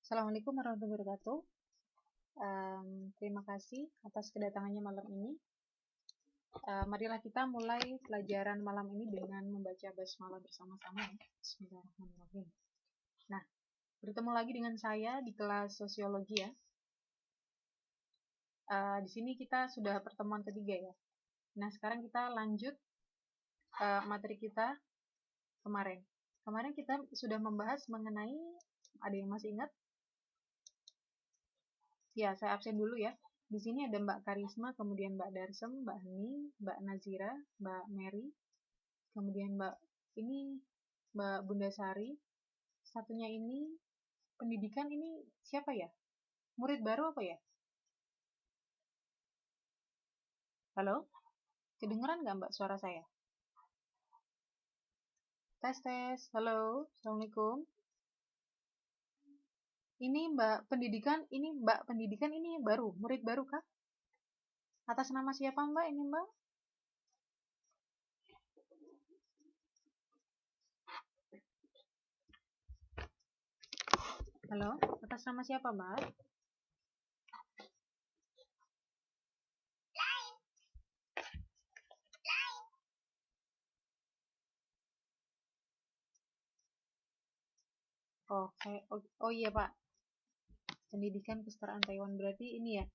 Assalamualaikum warahmatullahi wabarakatuh. Terima kasih atas kedatangannya malam ini. Marilah kita mulai pelajaran malam ini dengan membaca basmalah bersama-sama. Bismillahirrahmanirrahim. Nah, bertemu lagi dengan saya di kelas sosiologi ya. Di sini kita sudah pertemuan ketiga ya. Nah, sekarang kita lanjut materi kita kemarin. Kemarin kita sudah membahas mengenai, ada yang masih ingat? Ya, saya absen dulu ya. Di sini ada Mbak Karisma, kemudian Mbak Darsem, Mbak Hening, Mbak Nazira, Mbak Mary, kemudian Mbak Bunda Sari. Satunya ini pendidikan, ini siapa ya? Murid baru apa ya? Halo? Kedengeran nggak Mbak suara saya? Tes tes. Halo. Assalamualaikum. Ini Mbak Pendidikan ini baru, murid baru kah? Atas nama siapa Mbak ini Mbak? Halo, atas nama siapa Mbak? Oh iya Pak. Pendidikan Kesetaraan Taiwan berarti ini ya.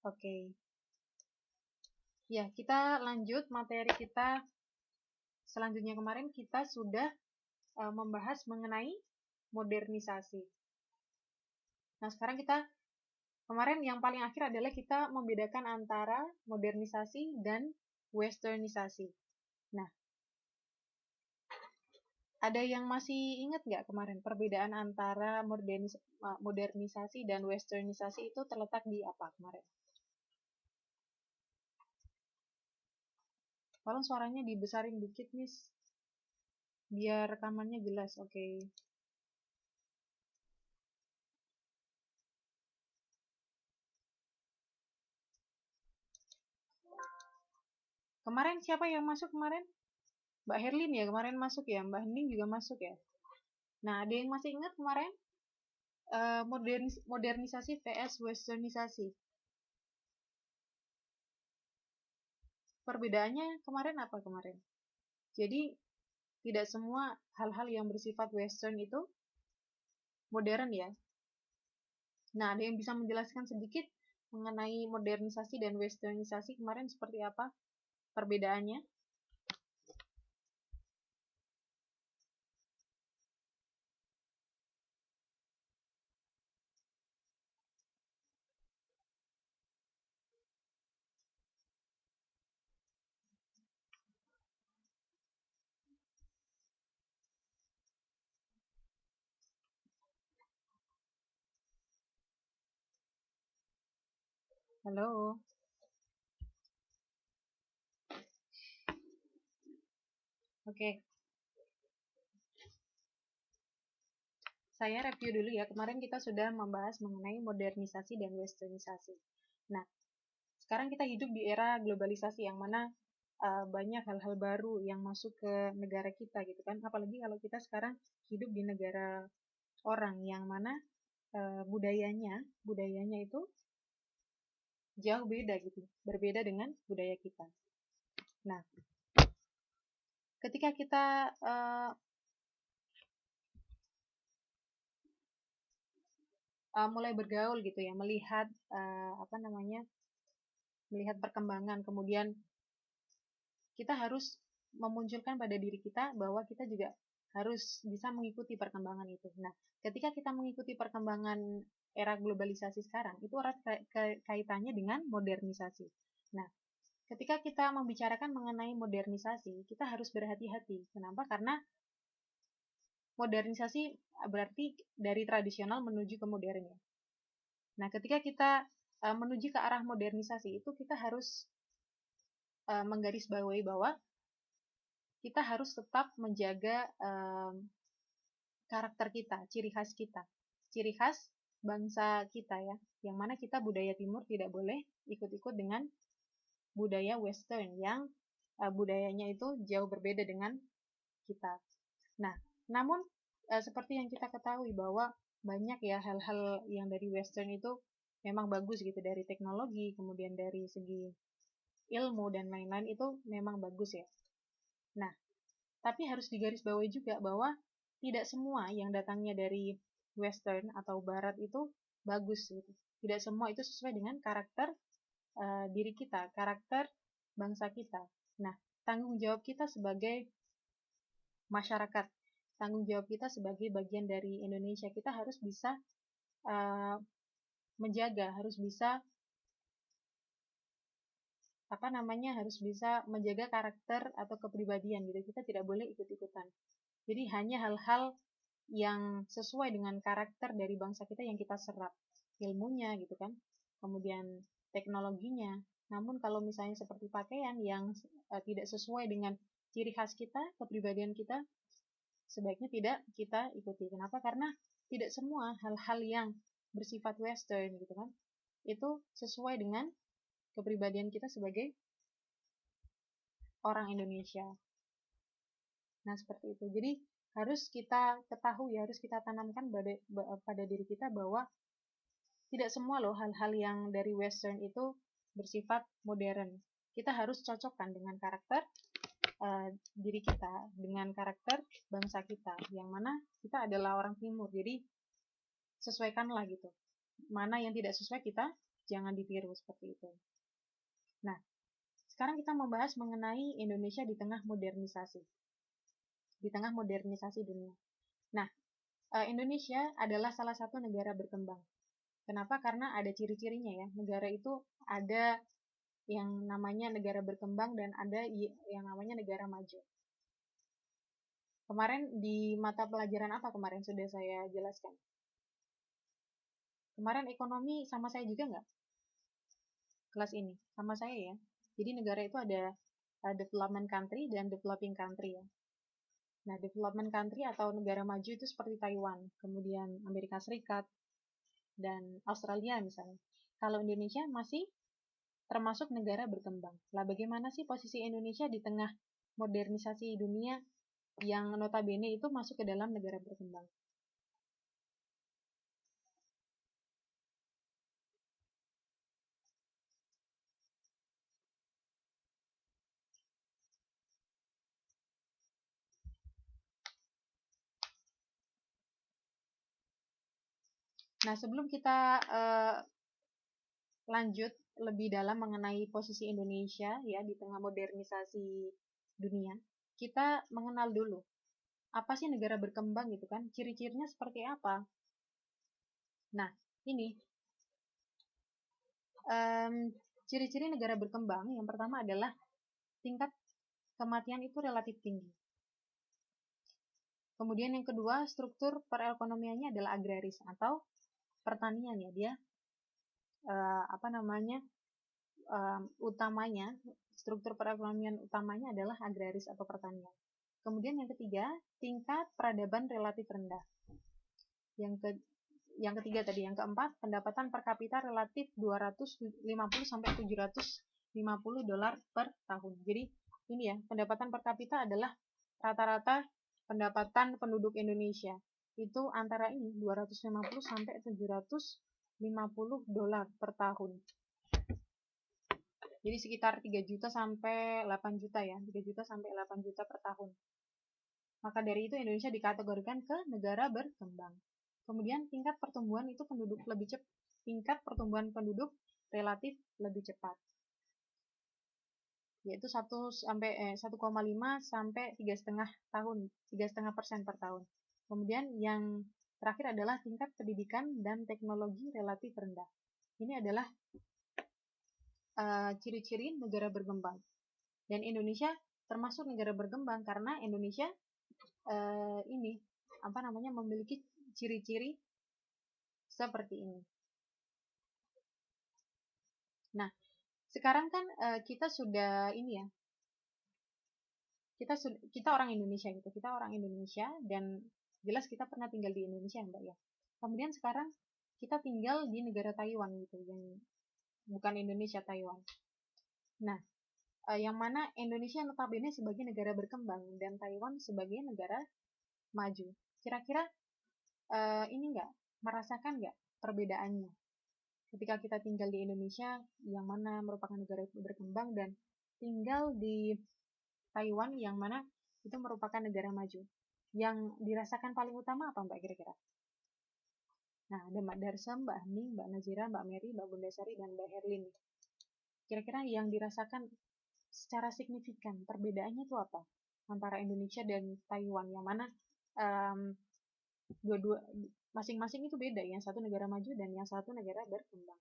Oke. Ya, kita lanjut materi kita. Selanjutnya kemarin kita sudah membahas mengenai modernisasi. Nah, sekarang kemarin yang paling akhir adalah kita membedakan antara modernisasi dan westernisasi. Nah, ada yang masih ingat nggak kemarin perbedaan antara modernisasi dan westernisasi itu terletak di apa kemarin? Tolong suaranya dibesarin dikit, Miss. Biar rekamannya jelas, oke. Kemarin siapa yang masuk kemarin? Mbak Herlin ya kemarin masuk ya, Mbak Hening juga masuk ya. Nah, ada yang masih ingat kemarin modernisasi vs westernisasi? Perbedaannya kemarin apa kemarin? Jadi, tidak semua hal-hal yang bersifat western itu modern ya. Nah, ada yang bisa menjelaskan sedikit mengenai modernisasi dan westernisasi kemarin seperti apa perbedaannya? Halo. Oke. Saya review dulu ya. Kemarin kita sudah membahas mengenai modernisasi dan westernisasi. Nah, sekarang kita hidup di era globalisasi yang mana banyak hal-hal baru yang masuk ke negara kita gitu kan. Apalagi kalau kita sekarang hidup di negara orang yang mana budayanya itu jauh beda gitu, berbeda dengan budaya kita. Nah, ketika kita mulai bergaul gitu ya, melihat melihat perkembangan, kemudian kita harus memunculkan pada diri kita bahwa kita juga harus bisa mengikuti perkembangan itu. Nah, ketika kita mengikuti perkembangan era globalisasi sekarang, itu erat kaitannya dengan modernisasi. Nah, ketika kita membicarakan mengenai modernisasi, kita harus berhati-hati. Kenapa? Karena modernisasi berarti dari tradisional menuju ke modern ya. Nah, ketika kita menuju ke arah modernisasi itu kita harus menggarisbawahi bahwa kita harus tetap menjaga karakter kita, ciri khas bangsa kita ya, yang mana kita budaya timur tidak boleh ikut-ikut dengan budaya western yang budayanya itu jauh berbeda dengan kita. Nah, namun seperti yang kita ketahui bahwa banyak ya hal-hal yang dari Western itu memang bagus gitu, dari teknologi, kemudian dari segi ilmu dan lain-lain itu memang bagus ya. Nah, tapi harus digarisbawahi juga bahwa tidak semua yang datangnya dari Western atau Barat itu bagus gitu. Tidak semua itu sesuai dengan karakter diri kita, karakter bangsa kita. Nah, tanggung jawab kita sebagai masyarakat, tanggung jawab kita sebagai bagian dari Indonesia, kita harus bisa menjaga, harus bisa harus bisa menjaga karakter atau kepribadian gitu. Kita tidak boleh ikut-ikutan. Jadi hanya hal-hal yang sesuai dengan karakter dari bangsa kita yang kita serap, ilmunya gitu kan, kemudian teknologinya. Namun kalau misalnya seperti pakaian yang tidak sesuai dengan ciri khas kita, kepribadian kita, sebaiknya tidak kita ikuti. Kenapa? Karena tidak semua hal-hal yang bersifat Western gitu kan, itu sesuai dengan kepribadian kita sebagai orang Indonesia. Nah, seperti itu. Jadi, harus kita ketahui, harus kita tanamkan pada diri kita bahwa tidak semua loh hal-hal yang dari Western itu bersifat modern. Kita harus cocokkan dengan karakter diri kita, dengan karakter bangsa kita, yang mana kita adalah orang Timur. Jadi, sesuaikanlah gitu. Mana yang tidak sesuai kita jangan ditiru seperti itu. Nah, sekarang kita membahas mengenai Indonesia di tengah modernisasi. Di tengah modernisasi dunia. Nah, Indonesia adalah salah satu negara berkembang. Kenapa? Karena ada ciri-cirinya ya. Negara itu ada yang namanya negara berkembang dan ada yang namanya negara maju. Kemarin di mata pelajaran apa kemarin sudah saya jelaskan? Kemarin ekonomi sama saya juga nggak? Kelas ini sama saya ya. Jadi negara itu ada development country dan developing country ya. Nah, development country atau negara maju itu seperti Taiwan, kemudian Amerika Serikat, dan Australia misalnya. Kalau Indonesia masih termasuk negara berkembang. Lah bagaimana sih posisi Indonesia di tengah modernisasi dunia yang notabene itu masuk ke dalam negara berkembang? Nah, sebelum kita lanjut lebih dalam mengenai posisi Indonesia ya di tengah modernisasi dunia, kita mengenal dulu apa sih negara berkembang gitu kan, ciri-cirinya seperti apa. Nah, ini ciri-ciri negara berkembang yang pertama adalah tingkat kematian itu relatif tinggi. Kemudian yang kedua, struktur perekonomiannya adalah agraris atau pertanian ya, dia utamanya, struktur perekonomian utamanya adalah agraris atau pertanian. Kemudian yang ketiga, tingkat peradaban relatif rendah. Yang ketiga tadi, yang keempat, pendapatan per kapita relatif 250 sampai 750 dolar per tahun. Jadi ini ya, pendapatan per kapita adalah rata-rata pendapatan penduduk Indonesia. Itu antara ini 250 sampai 750 dolar per tahun. Jadi sekitar 3 juta sampai 8 juta ya, 3 juta sampai 8 juta per tahun. Maka dari itu Indonesia dikategorikan ke negara berkembang. Kemudian tingkat pertumbuhan itu tingkat pertumbuhan penduduk relatif lebih cepat. Yaitu 1,5 sampai 3,5% per tahun. Kemudian yang terakhir adalah tingkat pendidikan dan teknologi relatif rendah. Ini adalah ciri-ciri negara berkembang. Dan Indonesia termasuk negara berkembang karena Indonesia memiliki ciri-ciri seperti ini. Nah, sekarang kan kita sudah ini ya. Kita orang Indonesia gitu. Kita orang Indonesia dan jelas kita pernah tinggal di Indonesia, Mbak ya. Kemudian sekarang kita tinggal di negara Taiwan gitu, yang bukan Indonesia, Taiwan. Nah, yang mana Indonesia notabene sebagai negara berkembang dan Taiwan sebagai negara maju. Kira-kira ini enggak merasakan nggak perbedaannya ketika kita tinggal di Indonesia yang mana merupakan negara berkembang dan tinggal di Taiwan yang mana itu merupakan negara maju. Yang dirasakan paling utama apa Mbak kira-kira? Nah, ada Mbak Darsa, Mbak Hening, Mbak Nazira, Mbak Mary, Mbak Bundasari, dan Mbak Herlin. Kira-kira yang dirasakan secara signifikan perbedaannya itu apa antara Indonesia dan Taiwan, yang mana dua-dua masing-masing itu beda, yang satu negara maju dan yang satu negara berkembang.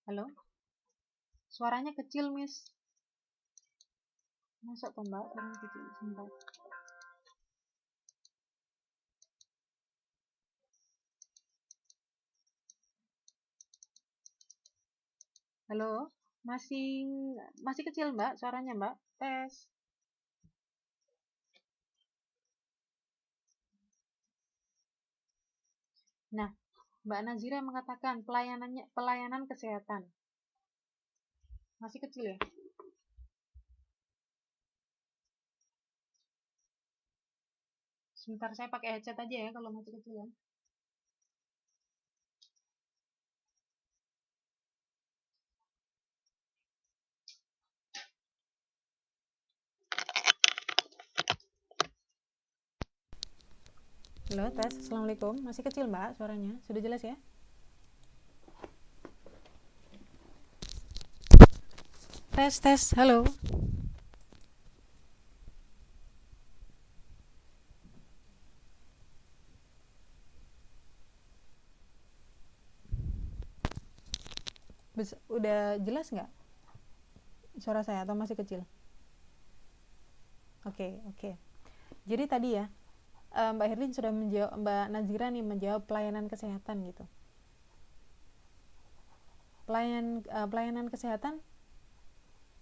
Halo, suaranya kecil Miss. Masuk ke Mbak, suaranya kecil sebentar. Halo, masih masih kecil Mbak, suaranya Mbak. Tes. Nah, Mbak Nazira mengatakan pelayanan kesehatan. Masih kecil ya? Sebentar saya pakai headset aja ya kalau masih kecil ya. Halo, tes. Assalamualaikum. Masih kecil Mbak suaranya? Sudah jelas ya? Tes, tes. Halo. Udah jelas nggak suara saya atau masih kecil? Oke, oke. Jadi tadi ya, Mbak Herlin sudah menjawab, Mbak Nazira nih menjawab pelayanan kesehatan gitu. Pelayanan kesehatan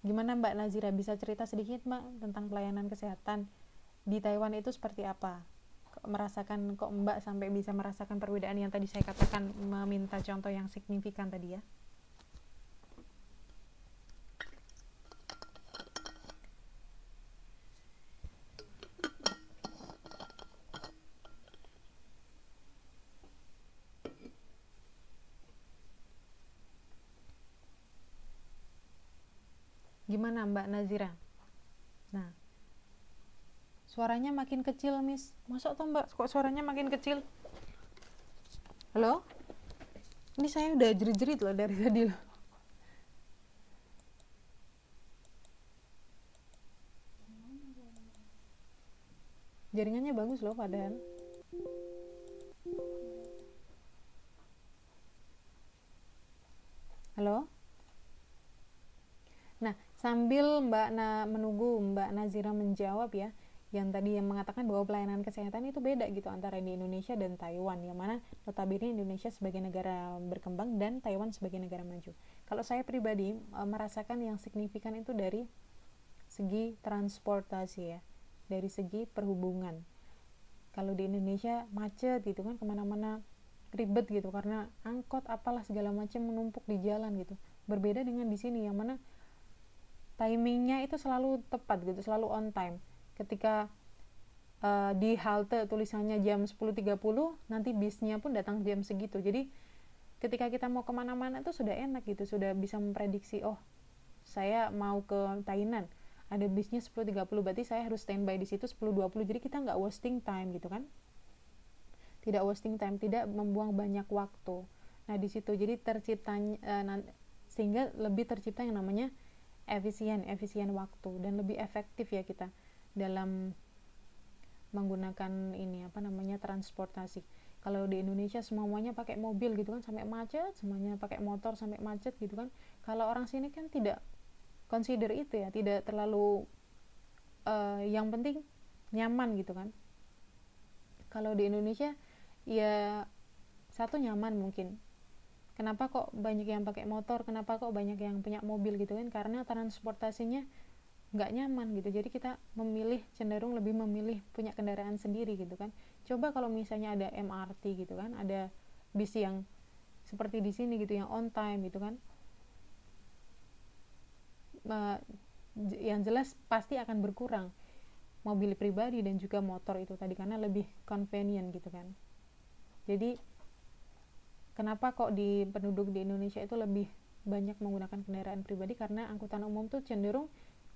gimana Mbak Nazira, bisa cerita sedikit Mbak tentang pelayanan kesehatan di Taiwan itu seperti apa? Kok Mbak sampai bisa merasakan perbedaan yang tadi saya katakan, meminta contoh yang signifikan tadi ya? Gimana Mbak Nazira? Nah, suaranya makin kecil Miss. Masuk tuh Mbak, kok suaranya makin kecil? Halo? Ini saya udah jerit-jerit loh dari tadi loh. Jaringannya bagus loh padahal. Halo? Nah, sambil menunggu Mbak Nazira menjawab ya, yang tadi yang mengatakan bahwa pelayanan kesehatan itu beda gitu antara di Indonesia dan Taiwan, yang mana notabene Indonesia sebagai negara berkembang dan Taiwan sebagai negara maju. Kalau saya pribadi merasakan yang signifikan itu dari segi transportasi ya, dari segi perhubungan. Kalau di Indonesia macet gitu kan, kemana-mana ribet gitu karena angkot apalah segala macam menumpuk di jalan gitu. Berbeda dengan di sini yang mana timingnya itu selalu tepat gitu, selalu on time. Ketika di halte tulisannya jam 10.30, nanti bisnya pun datang jam segitu. Jadi ketika kita mau kemana-mana itu sudah enak gitu, sudah bisa memprediksi, oh saya mau ke Tainan, ada bisnya 10.30, berarti saya harus standby di situ 10.20. Jadi kita nggak wasting time gitu kan, tidak wasting time, tidak membuang banyak waktu. Nah di situ jadi sehingga lebih tercipta yang namanya efisien waktu dan lebih efektif ya kita dalam menggunakan transportasi. Kalau di Indonesia semuanya pakai mobil gitu kan sampai macet, semuanya pakai motor sampai macet gitu kan. Kalau orang sini kan tidak consider itu ya, tidak terlalu yang penting nyaman gitu kan. Kalau di Indonesia ya satu nyaman mungkin. Kenapa kok banyak yang pakai motor, kenapa kok banyak yang punya mobil gitu kan, karena transportasinya nggak nyaman gitu. Jadi kita cenderung lebih memilih punya kendaraan sendiri gitu kan. Coba kalau misalnya ada MRT gitu kan, ada bis yang seperti di sini gitu yang on time gitu kan, yang jelas pasti akan berkurang mobil pribadi dan juga motor itu tadi, karena lebih convenient gitu kan. Jadi kenapa kok di penduduk di Indonesia itu lebih banyak menggunakan kendaraan pribadi, karena angkutan umum tuh cenderung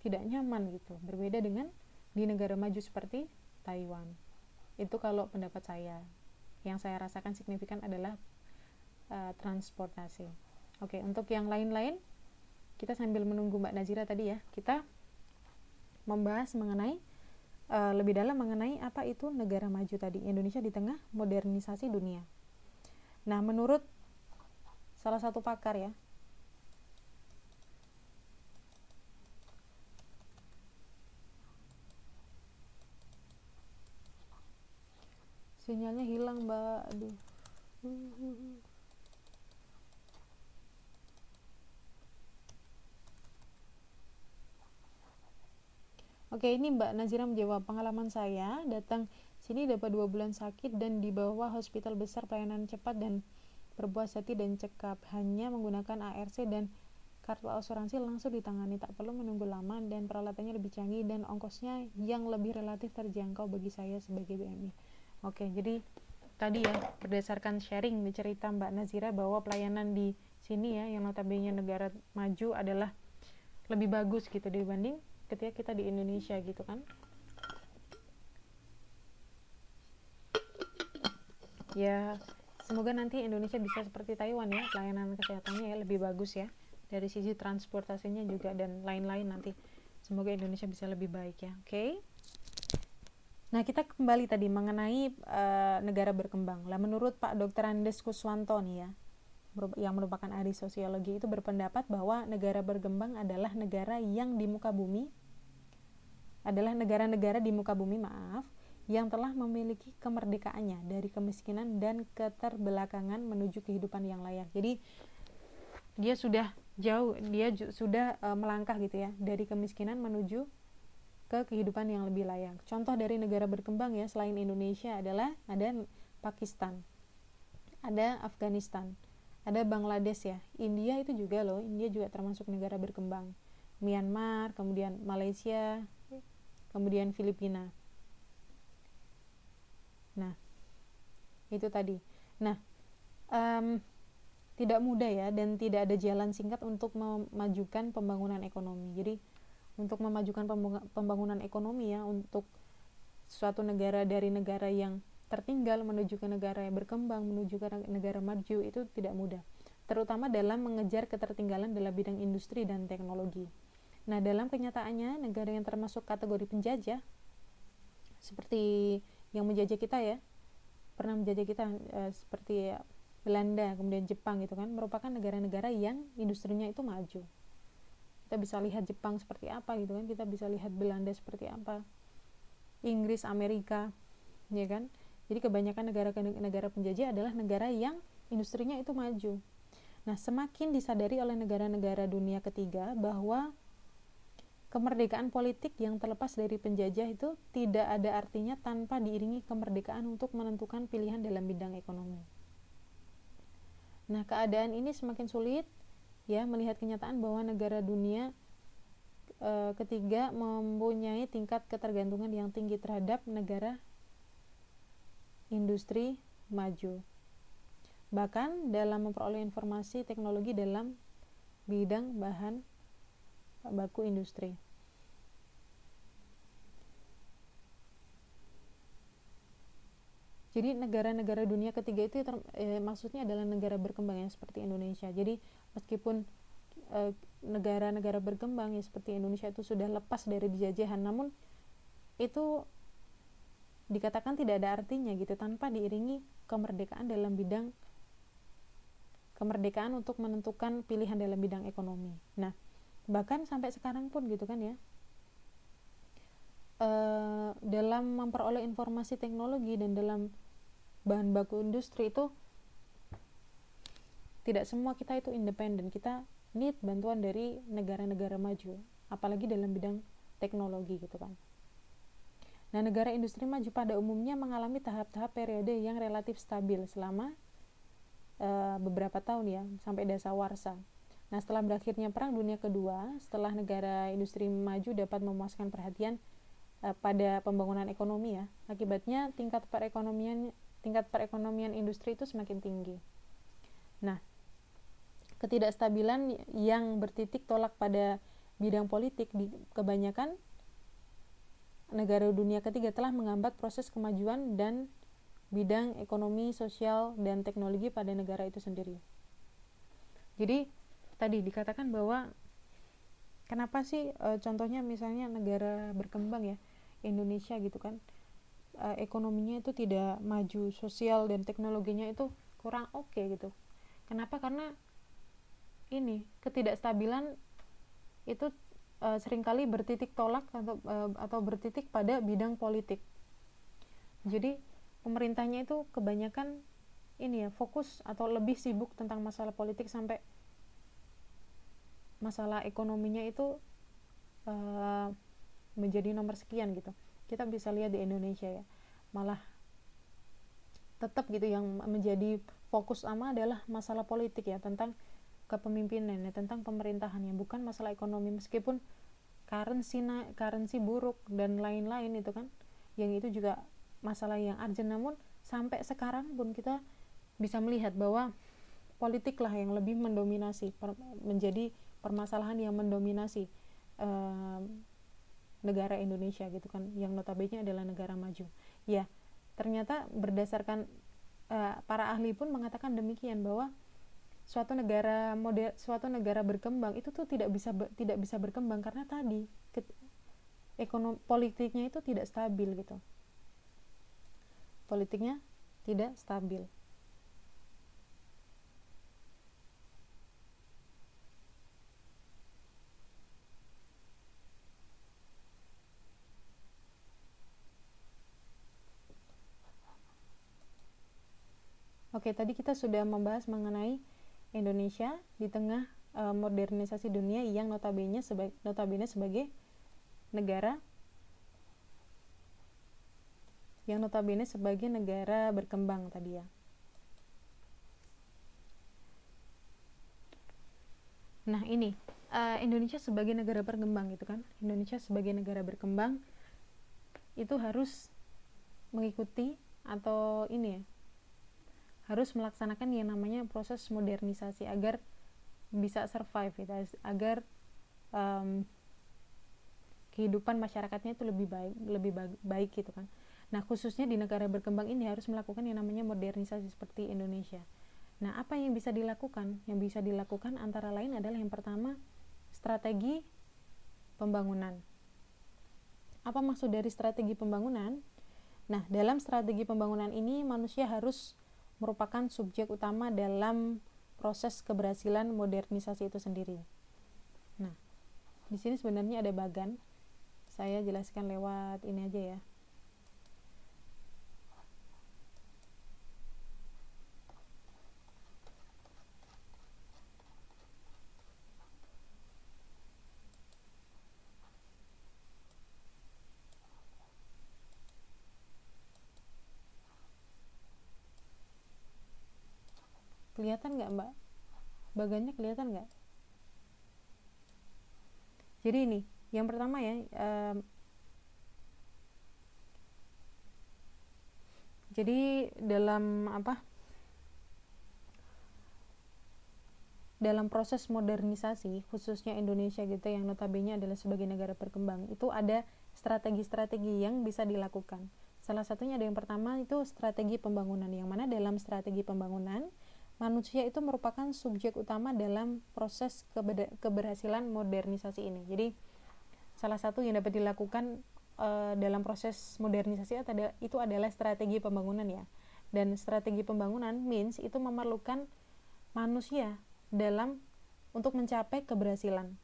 tidak nyaman gitu, berbeda dengan di negara maju seperti Taiwan. Itu kalau pendapat saya. Yang saya rasakan signifikan adalah transportasi. Oke, untuk yang lain-lain kita sambil menunggu Mbak Nazira tadi ya, kita membahas mengenai lebih dalam mengenai apa itu negara maju tadi, Indonesia di tengah modernisasi dunia. Nah, menurut salah satu pakar ya, sinyalnya hilang Mbak, aduh. Oke, ini Mbak Nazira menjawab, pengalaman saya datang sini dapat 2 bulan sakit dan di bawah hospital besar, pelayanan cepat dan berbuat hati dan cekap, hanya menggunakan ARC dan kartu asuransi langsung ditangani, tak perlu menunggu lama dan peralatannya lebih canggih dan ongkosnya yang lebih relatif terjangkau bagi saya sebagai BMI. Oke, jadi tadi ya berdasarkan sharing di cerita Mbak Nazira bahwa pelayanan di sini ya yang notabene negara maju adalah lebih bagus gitu dibanding ketika kita di Indonesia gitu kan. Ya, semoga nanti Indonesia bisa seperti Taiwan ya, pelayanan kesehatannya ya lebih bagus ya, dari sisi transportasinya juga dan lain-lain nanti. Semoga Indonesia bisa lebih baik ya. Oke. Nah, kita kembali tadi mengenai negara berkembang. Lah menurut Pak Dr. Andes Kuswanto nih ya, yang merupakan ahli sosiologi, itu berpendapat bahwa negara berkembang adalah negara yang di muka bumi, adalah negara-negara di muka bumi, yang telah memiliki kemerdekaannya dari kemiskinan dan keterbelakangan menuju kehidupan yang layak. Jadi dia sudah jauh, dia sudah melangkah gitu ya, dari kemiskinan menuju ke kehidupan yang lebih layak. Contoh dari negara berkembang ya selain Indonesia adalah ada Pakistan, ada Afghanistan, ada Bangladesh ya, India itu juga loh, India juga termasuk negara berkembang, Myanmar, kemudian Malaysia, kemudian Filipina. Nah, itu tadi. Nah, tidak mudah ya, dan tidak ada jalan singkat untuk memajukan pembangunan ekonomi. Jadi untuk memajukan pembangunan ekonomi ya, untuk suatu negara dari negara yang tertinggal menuju ke negara yang berkembang, menuju ke negara maju, itu tidak mudah, terutama dalam mengejar ketertinggalan dalam bidang industri dan teknologi. Nah, dalam kenyataannya negara yang termasuk kategori penjajah seperti yang menjajah kita ya, pernah menjajah kita seperti Belanda, kemudian Jepang gitu kan, merupakan negara-negara yang industrinya itu maju. Kita bisa lihat Jepang seperti apa gitu kan, kita bisa lihat Belanda seperti apa, Inggris, Amerika, ya kan. Jadi kebanyakan negara penjajah adalah negara yang industrinya itu maju. Nah, semakin disadari oleh negara-negara dunia ketiga bahwa kemerdekaan politik yang terlepas dari penjajah itu tidak ada artinya tanpa diiringi kemerdekaan untuk menentukan pilihan dalam bidang ekonomi. Nah, keadaan ini semakin sulit ya, melihat kenyataan bahwa negara dunia ketiga mempunyai tingkat ketergantungan yang tinggi terhadap negara industri maju. Bahkan dalam memperoleh informasi teknologi dalam bidang bahan baku industri. Jadi negara-negara dunia ketiga itu maksudnya adalah negara berkembang ya, seperti Indonesia. Jadi meskipun negara-negara berkembang ya seperti Indonesia itu sudah lepas dari penjajahan, namun itu dikatakan tidak ada artinya gitu tanpa diiringi kemerdekaan dalam bidang kemerdekaan untuk menentukan pilihan dalam bidang ekonomi. Nah, bahkan sampai sekarang pun gitu kan ya, dalam memperoleh informasi teknologi dan dalam bahan baku industri itu tidak semua kita itu independen, kita need bantuan dari negara-negara maju, apalagi dalam bidang teknologi gitu kan. Nah, negara industri maju pada umumnya mengalami tahap-tahap periode yang relatif stabil selama beberapa tahun ya, sampai dasawarsa. Nah, setelah berakhirnya Perang Dunia Kedua, setelah negara industri maju dapat memuaskan perhatian pada pembangunan ekonomi ya, akibatnya tingkat perekonomian industri itu semakin tinggi. Nah, ketidakstabilan yang bertitik tolak pada bidang politik di kebanyakan negara dunia ketiga telah menghambat proses kemajuan dan bidang ekonomi, sosial, dan teknologi pada negara itu sendiri. Jadi tadi dikatakan bahwa kenapa sih contohnya misalnya negara berkembang ya, Indonesia gitu kan, ekonominya itu tidak maju, sosial dan teknologinya itu kurang oke gitu. Kenapa? Karena ini ketidakstabilan itu seringkali bertitik tolak atau bertitik pada bidang politik. Jadi pemerintahnya itu kebanyakan ini ya, fokus atau lebih sibuk tentang masalah politik sampai masalah ekonominya itu menjadi nomor sekian gitu. Kita bisa lihat di Indonesia ya, malah tetap gitu yang menjadi fokus utama adalah masalah politik ya, tentang kepemimpinan ya, tentang pemerintahan yang bukan masalah ekonomi, meskipun currency buruk dan lain-lain itu kan, yang itu juga masalah yang urgent, namun sampai sekarang pun kita bisa melihat bahwa politik lah yang lebih mendominasi, menjadi permasalahan yang mendominasi negara Indonesia gitu kan, yang notabene adalah negara maju. Ya, ternyata berdasarkan para ahli pun mengatakan demikian, bahwa suatu negara berkembang itu tuh tidak bisa berkembang karena tadi politiknya itu tidak stabil gitu. Politiknya tidak stabil. Oke, tadi kita sudah membahas mengenai Indonesia di tengah modernisasi dunia yang notabene sebagai negara berkembang tadi ya. Nah, ini Indonesia sebagai negara berkembang gitu kan. Indonesia sebagai negara berkembang itu harus mengikuti atau ini ya, harus melaksanakan yang namanya proses modernisasi agar bisa survive gitu, agar kehidupan masyarakatnya itu lebih baik gitu kan. Nah, khususnya di negara berkembang ini harus melakukan yang namanya modernisasi seperti Indonesia. Nah, apa yang bisa dilakukan? Yang bisa dilakukan antara lain adalah yang pertama, strategi pembangunan. Apa maksud dari strategi pembangunan? Nah, dalam strategi pembangunan ini manusia harus merupakan subjek utama dalam proses keberhasilan modernisasi itu sendiri. Nah, di sini sebenarnya ada bagan. Saya jelaskan lewat ini aja ya. Kelihatan nggak, Mbak? Bagannya kelihatan nggak? Jadi ini, yang pertama ya, jadi dalam proses modernisasi khususnya Indonesia gitu yang notabene adalah sebagai negara berkembang, itu ada strategi-strategi yang bisa dilakukan. Salah satunya ada yang pertama itu strategi pembangunan, yang mana dalam strategi pembangunan manusia itu merupakan subjek utama dalam proses keberhasilan modernisasi ini. Jadi salah satu yang dapat dilakukan dalam proses modernisasi itu adalah strategi pembangunan ya. Dan strategi pembangunan means itu memerlukan manusia untuk mencapai keberhasilan.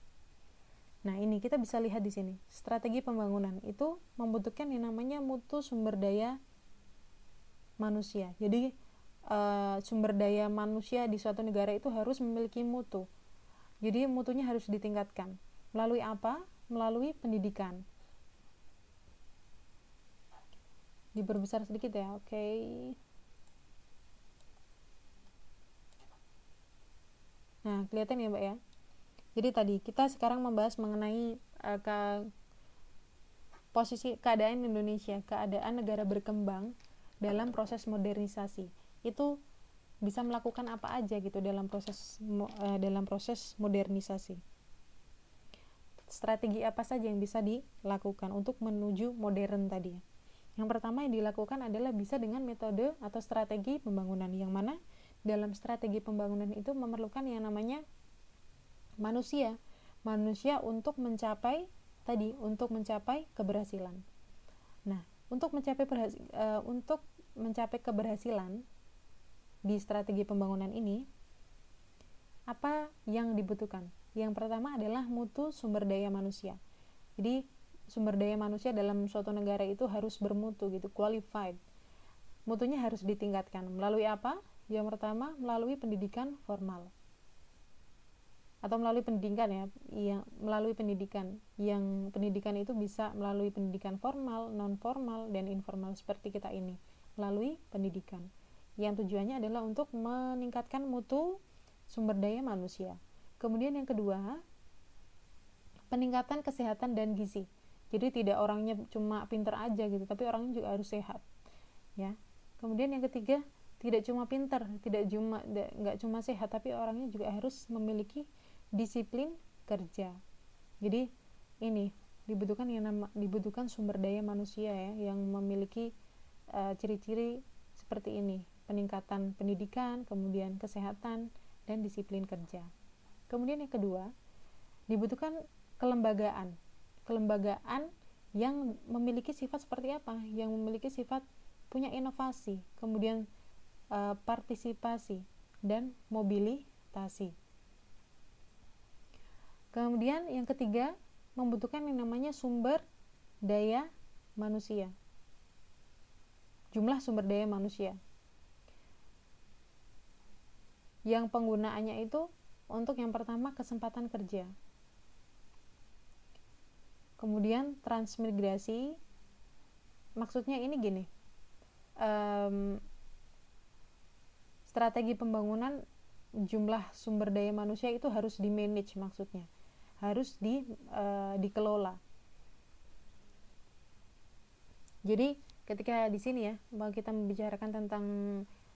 Nah, ini kita bisa lihat di sini. Strategi pembangunan itu membutuhkan yang namanya mutu sumber daya manusia. Jadi sumber daya manusia di suatu negara itu harus memiliki mutu. Jadi mutunya harus ditingkatkan. Melalui apa? Melalui pendidikan. Diperbesar sedikit ya, oke. Nah, kelihatan ya, Mbak ya. Jadi tadi kita sekarang membahas mengenai posisi keadaan Indonesia, keadaan negara berkembang dalam proses modernisasi. Itu bisa melakukan apa aja gitu dalam proses modernisasi. Strategi apa saja yang bisa dilakukan untuk menuju modern tadi. Yang pertama yang dilakukan adalah bisa dengan metode atau strategi pembangunan, yang mana dalam strategi pembangunan itu memerlukan yang namanya manusia untuk mencapai keberhasilan. Nah, untuk mencapai keberhasilan di strategi pembangunan ini, apa yang dibutuhkan? Yang pertama adalah mutu sumber daya manusia. Jadi sumber daya manusia dalam suatu negara itu harus bermutu gitu, qualified. Mutunya harus ditingkatkan. Melalui apa? Yang pertama melalui pendidikan formal. Atau melalui pendidikan melalui pendidikan. Yang pendidikan itu bisa melalui pendidikan formal, non formal, dan informal seperti kita ini. Melalui pendidikan. Yang tujuannya adalah untuk meningkatkan mutu sumber daya manusia. Kemudian yang kedua, peningkatan kesehatan dan gizi. Jadi tidak orangnya cuma pinter aja gitu, tapi orangnya juga harus sehat. Ya. Kemudian yang ketiga, tidak cuma pinter, nggak cuma sehat, tapi orangnya juga harus memiliki disiplin kerja. Jadi ini dibutuhkan sumber daya manusia ya, yang memiliki ciri-ciri seperti ini: peningkatan pendidikan, kemudian kesehatan, dan disiplin kerja. Kemudian yang kedua, dibutuhkan kelembagaan yang memiliki sifat seperti apa? Yang memiliki sifat punya inovasi, kemudian partisipasi dan mobilisasi. Kemudian yang ketiga, membutuhkan yang namanya sumber daya manusia. Jumlah sumber daya manusia. Yang penggunaannya itu untuk yang pertama kesempatan kerja. Kemudian transmigrasi. Maksudnya ini gini. Strategi pembangunan jumlah sumber daya manusia itu harus di-manage, maksudnya harus dikelola. Jadi ketika di sini ya, bahwa kita membicarakan tentang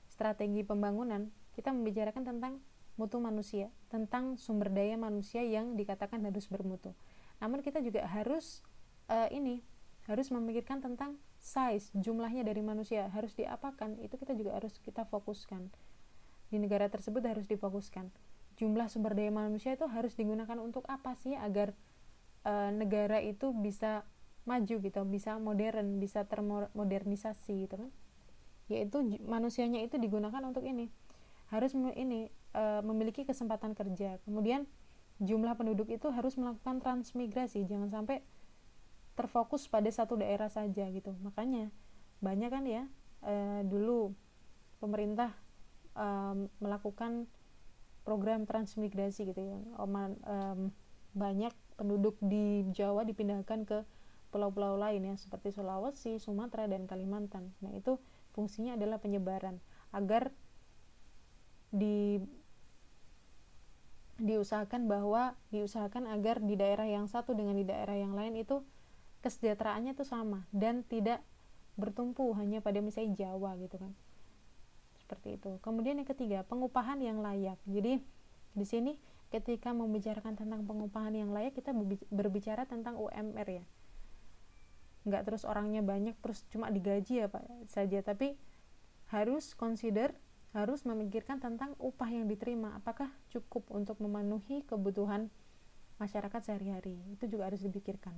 strategi pembangunan, kita membicarakan tentang mutu manusia, tentang sumber daya manusia yang dikatakan harus bermutu. Namun kita juga harus harus memikirkan tentang size, jumlahnya dari manusia harus diapakan, itu kita fokuskan. Di negara tersebut harus difokuskan. Jumlah sumber daya manusia itu harus digunakan untuk apa sih agar negara itu bisa maju gitu, bisa modern, bisa termodernisasi gitu kan. Yaitu manusianya itu digunakan untuk ini. Harus memiliki kesempatan kerja. Kemudian jumlah penduduk itu harus melakukan transmigrasi, jangan sampai terfokus pada satu daerah saja gitu. Makanya banyak kan ya dulu pemerintah melakukan program transmigrasi gitu ya. Banyak penduduk di Jawa dipindahkan ke pulau-pulau lain ya, seperti Sulawesi, Sumatera, dan Kalimantan. Nah, itu fungsinya adalah penyebaran agar diusahakan agar di daerah yang satu dengan di daerah yang lain itu kesejahteraannya itu sama dan tidak bertumpu hanya pada misalnya Jawa gitu kan. Seperti itu. Kemudian yang ketiga, pengupahan yang layak. Jadi di sini ketika membicarakan tentang pengupahan yang layak, kita berbicara tentang UMR ya. Nggak terus orangnya banyak terus cuma digaji ya Pak saja, tapi harus memikirkan tentang upah yang diterima, apakah cukup untuk memenuhi kebutuhan masyarakat sehari-hari. Itu juga harus dipikirkan.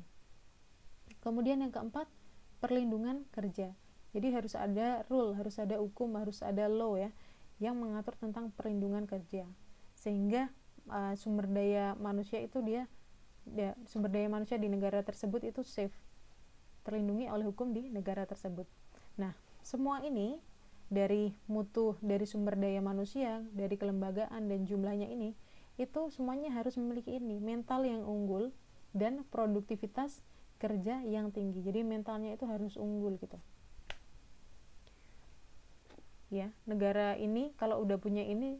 Kemudian yang keempat, perlindungan kerja. Jadi harus ada rule, harus ada hukum, harus ada law ya yang mengatur tentang perlindungan kerja, sehingga sumber daya manusia di negara tersebut itu safe, terlindungi oleh hukum di negara tersebut. Nah, semua ini dari mutu, dari sumber daya manusia, dari kelembagaan dan jumlahnya ini, itu semuanya harus memiliki mental yang unggul dan produktivitas kerja yang tinggi. Jadi mentalnya itu harus unggul gitu. Ya, negara ini kalau udah punya ini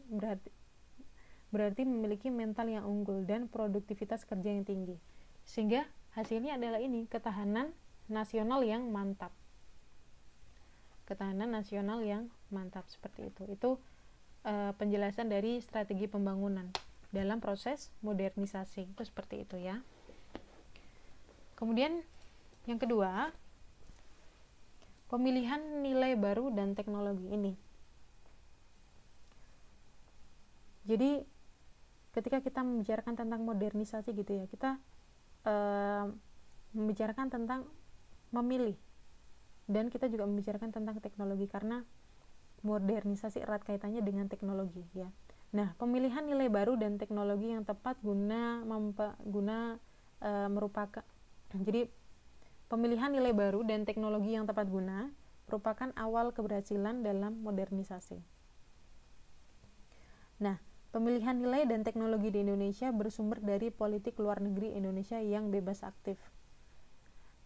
berarti memiliki mental yang unggul dan produktivitas kerja yang tinggi. Sehingga hasilnya adalah ini, ketahanan nasional yang mantap. Ketahanan nasional yang mantap seperti itu. Itu penjelasan dari strategi pembangunan dalam proses modernisasi. Itu seperti itu ya. Kemudian yang kedua, pemilihan nilai baru dan teknologi ini. Jadi ketika kita membicarakan tentang modernisasi gitu ya, kita membicarakan tentang memilih, dan kita juga membicarakan tentang teknologi karena modernisasi erat kaitannya dengan teknologi ya. Nah, pemilihan nilai baru dan teknologi yang tepat merupakan jadi pemilihan nilai baru dan teknologi yang tepat guna merupakan awal keberhasilan dalam modernisasi. Nah, pemilihan nilai dan teknologi di Indonesia bersumber dari politik luar negeri Indonesia yang bebas aktif.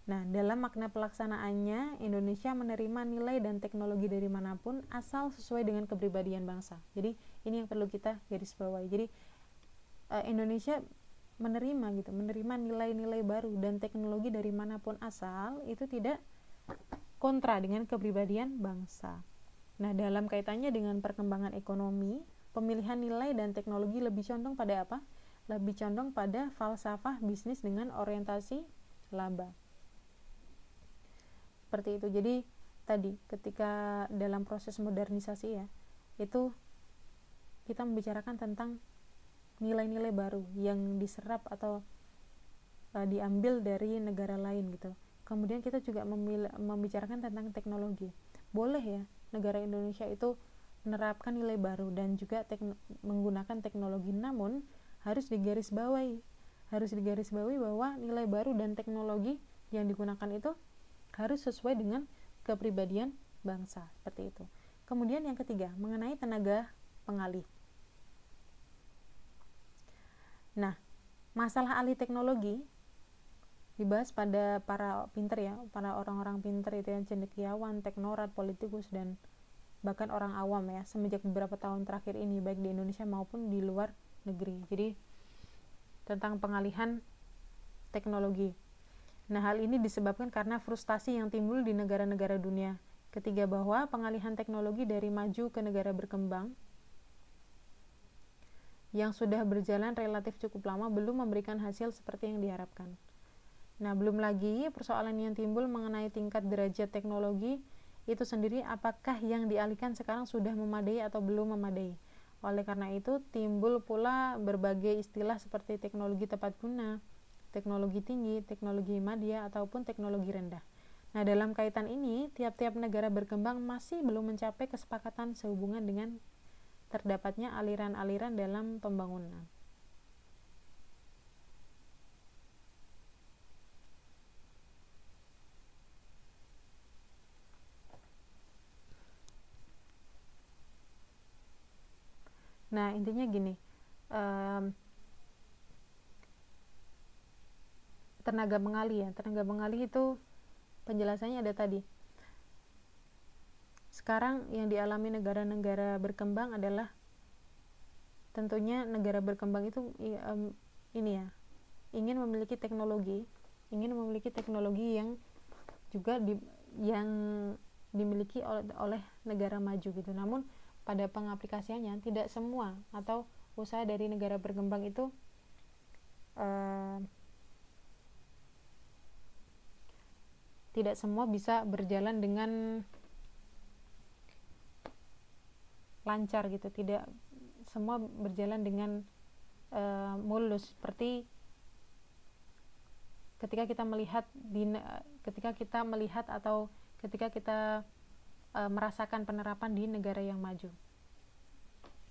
Nah, dalam makna pelaksanaannya, Indonesia menerima nilai dan teknologi dari manapun asal sesuai dengan kepribadian bangsa. Jadi, ini yang perlu kita garis bawahi. Jadi, Indonesia menerima nilai-nilai baru dan teknologi dari manapun asal, itu tidak kontra dengan kepribadian bangsa. Nah, dalam kaitannya dengan perkembangan ekonomi, pemilihan nilai dan teknologi lebih condong pada apa? Lebih condong pada falsafah bisnis dengan orientasi laba. Seperti itu. Jadi tadi ketika dalam proses modernisasi ya, itu kita membicarakan tentang nilai-nilai baru yang diserap atau diambil dari negara lain gitu. Kemudian kita juga membicarakan tentang teknologi. Boleh ya negara Indonesia itu menerapkan nilai baru dan juga menggunakan teknologi, namun harus digarisbawahi bahwa nilai baru dan teknologi yang digunakan itu harus sesuai dengan kepribadian bangsa, seperti itu. Kemudian yang ketiga, mengenai tenaga pengalih. Nah, masalah alih teknologi dibahas pada para pinter ya, para orang-orang pinter itu yang cendekiawan, teknokrat, politikus, dan bahkan orang awam ya, semenjak beberapa tahun terakhir ini, baik di Indonesia maupun di luar negeri. Jadi tentang pengalihan teknologi. Nah, hal ini disebabkan karena frustasi yang timbul di negara-negara dunia ketiga bahwa pengalihan teknologi dari maju ke negara berkembang yang sudah berjalan relatif cukup lama belum memberikan hasil seperti yang diharapkan. Nah, belum lagi persoalan yang timbul mengenai tingkat derajat teknologi itu sendiri, apakah yang dialihkan sekarang sudah memadai atau belum memadai. Oleh karena itu, timbul pula berbagai istilah seperti teknologi tepat guna, teknologi tinggi, teknologi madya, ataupun teknologi rendah. Nah, dalam kaitan ini, tiap-tiap negara berkembang masih belum mencapai kesepakatan sehubungan dengan terdapatnya aliran-aliran dalam pembangunan. Nah, intinya gini, tenaga pengalih itu penjelasannya ada tadi. Sekarang yang dialami negara-negara berkembang adalah tentunya negara berkembang itu ini ya, ingin memiliki teknologi yang juga yang dimiliki oleh negara maju gitu. Namun pada pengaplikasiannya tidak semua atau usaha dari negara berkembang itu tidak semua bisa berjalan dengan lancar gitu, tidak semua berjalan dengan mulus seperti ketika kita melihat atau ketika kita merasakan penerapan di negara yang maju.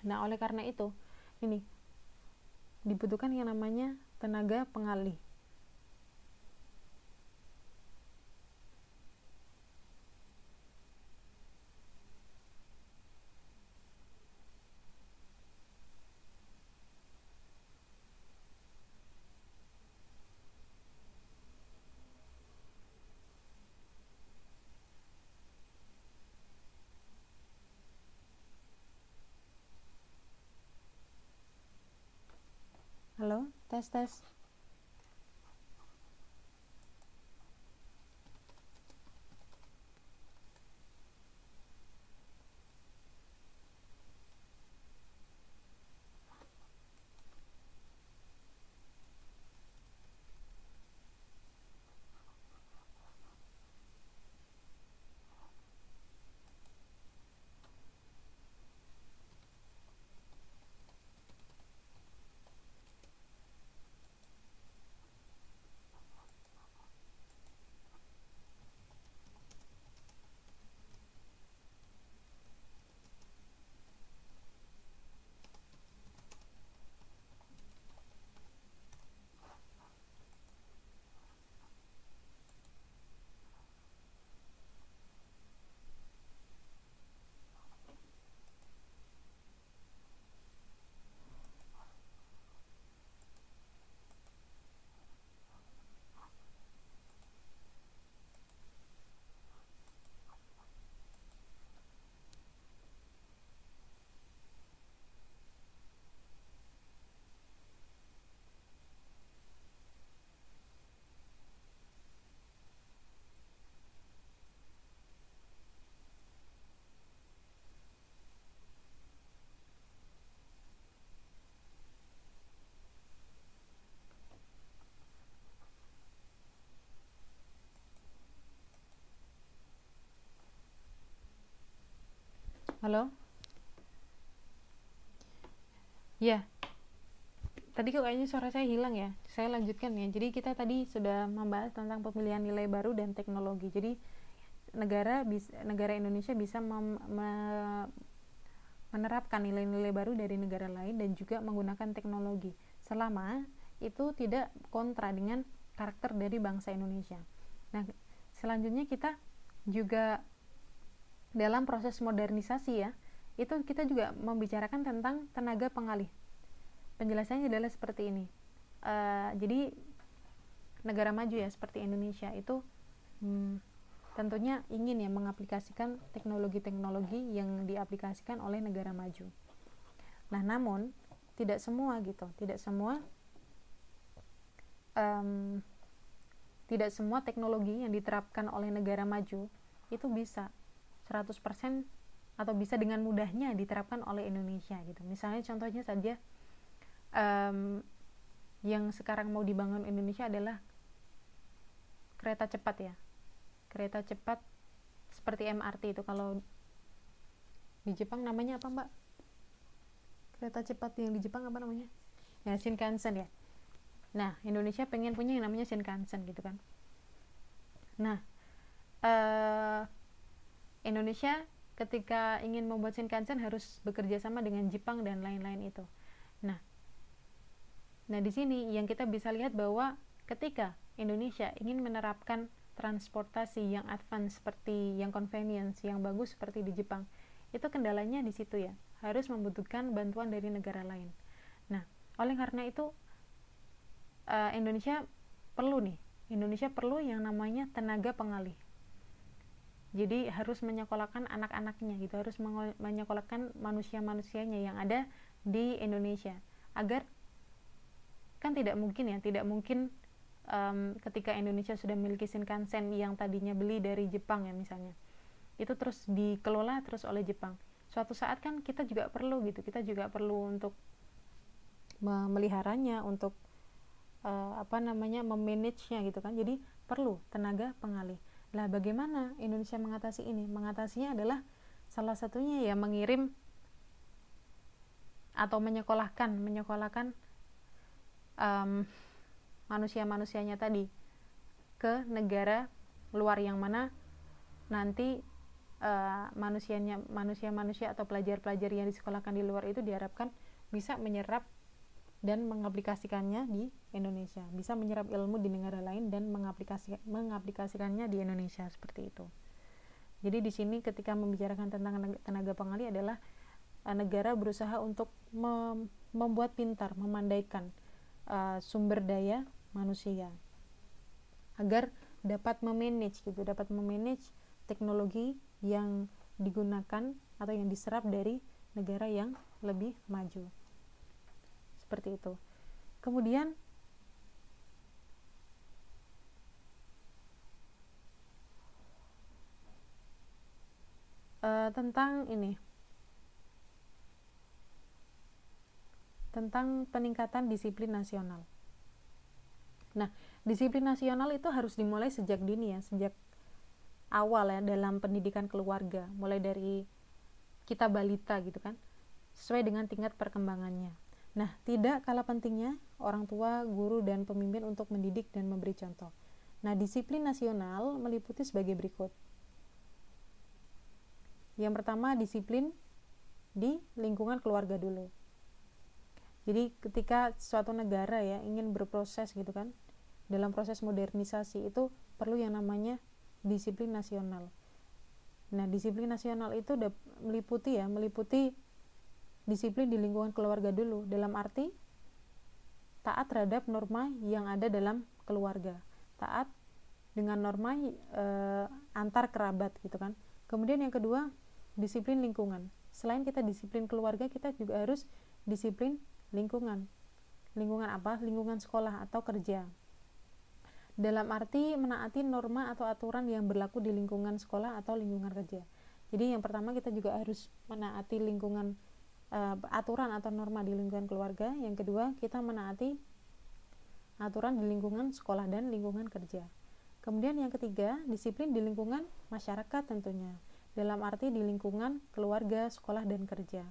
Nah, oleh karena itu ini dibutuhkan yang namanya tenaga pengalih. tes tes. Halo? Ya, tadi kok kayaknya suara saya hilang ya. Saya lanjutkan ya. Jadi kita tadi sudah membahas tentang pemilihan nilai baru dan teknologi. Jadi negara Indonesia bisa menerapkan nilai-nilai baru dari negara lain dan juga menggunakan teknologi selama itu tidak kontra dengan karakter dari bangsa Indonesia. Nah, selanjutnya kita juga dalam proses modernisasi ya, itu kita juga membicarakan tentang tenaga pengalih. Penjelasannya adalah seperti ini. Jadi negara maju ya seperti Indonesia itu tentunya ingin ya mengaplikasikan teknologi-teknologi yang diaplikasikan oleh negara maju. Nah, namun tidak semua gitu, tidak semua teknologi yang diterapkan oleh negara maju itu bisa 100% atau bisa dengan mudahnya diterapkan oleh Indonesia gitu. Misalnya contohnya saja yang sekarang mau dibangun Indonesia adalah kereta cepat ya. Kereta cepat seperti MRT itu. Kalau di Jepang namanya apa, Mbak? Kereta cepat yang di Jepang apa namanya? Ya, Shinkansen ya. Nah, Indonesia pengen punya yang namanya Shinkansen gitu kan. Nah, Indonesia ketika ingin membuat Shinkansen harus bekerja sama dengan Jepang dan lain-lain itu. Nah, di sini yang kita bisa lihat bahwa ketika Indonesia ingin menerapkan transportasi yang advance seperti yang convenience, yang bagus seperti di Jepang, itu kendalanya di situ ya, harus membutuhkan bantuan dari negara lain. Nah, oleh karena itu Indonesia perlu yang namanya tenaga pengalih. Jadi harus menyekolahkan anak-anaknya gitu, harus menyekolahkan manusia-manusianya yang ada di Indonesia agar kan tidak mungkin ketika Indonesia sudah memiliki Shinkansen yang tadinya beli dari Jepang ya misalnya, itu terus dikelola terus oleh Jepang. Suatu saat kan kita juga perlu untuk memeliharanya, untuk memanagenya gitu kan. Jadi perlu tenaga pengalih. Lah bagaimana Indonesia mengatasi ini? Mengatasinya adalah salah satunya ya mengirim atau menyekolahkan manusia-manusianya tadi ke negara luar yang mana nanti manusia atau pelajar-pelajar yang disekolahkan di luar itu diharapkan bisa menyerap dan mengaplikasikannya di Indonesia, bisa menyerap ilmu di negara lain dan mengaplikasikannya di Indonesia seperti itu. Jadi di sini ketika membicarakan tentang tenaga pengalih adalah negara berusaha untuk membuat pintar, memandaikan sumber daya manusia agar dapat memanage teknologi yang digunakan atau yang diserap dari negara yang lebih maju. Seperti itu. Kemudian tentang peningkatan disiplin nasional. Nah, disiplin nasional itu harus dimulai sejak dini ya, sejak awal ya, dalam pendidikan keluarga, mulai dari kita balita gitu kan, sesuai dengan tingkat perkembangannya. Nah, tidak kalah pentingnya orang tua, guru, dan pemimpin untuk mendidik dan memberi contoh. Nah, disiplin nasional meliputi sebagai berikut. Yang pertama, disiplin di lingkungan keluarga dulu. Jadi ketika suatu negara ya ingin berproses gitu kan, dalam proses modernisasi itu perlu yang namanya disiplin nasional. Nah, disiplin nasional itu meliputi disiplin di lingkungan keluarga dulu, dalam arti taat terhadap norma yang ada dalam keluarga, taat dengan norma antar kerabat gitu kan. Kemudian yang kedua, disiplin lingkungan. Selain kita disiplin keluarga, kita juga harus disiplin lingkungan. Lingkungan apa? Lingkungan sekolah atau kerja. Dalam arti menaati norma atau aturan yang berlaku di lingkungan sekolah atau lingkungan kerja. Jadi yang pertama kita juga harus menaati lingkungan aturan atau norma di lingkungan keluarga. Yang kedua, kita menaati aturan di lingkungan sekolah dan lingkungan kerja. Kemudian yang ketiga, disiplin di lingkungan masyarakat tentunya. Dalam arti di lingkungan keluarga, sekolah, dan kerja.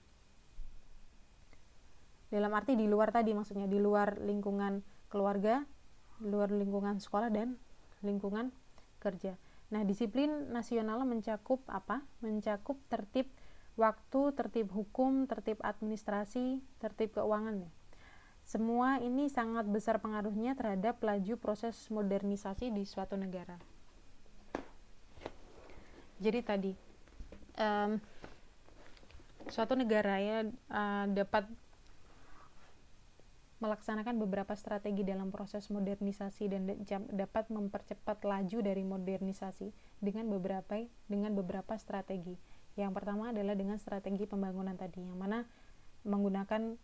Dalam arti di luar tadi, maksudnya di luar lingkungan keluarga, di luar lingkungan sekolah, dan lingkungan kerja. Nah, disiplin nasional mencakup apa? Mencakup tertib waktu, tertib hukum, tertib administrasi, tertib keuangan. Semua ini sangat besar pengaruhnya terhadap laju proses modernisasi di suatu negara. Jadi tadi suatu negara ya dapat melaksanakan beberapa strategi dalam proses modernisasi dan dapat mempercepat laju dari modernisasi dengan beberapa strategi. Yang pertama adalah dengan strategi pembangunan tadi, yang mana menggunakan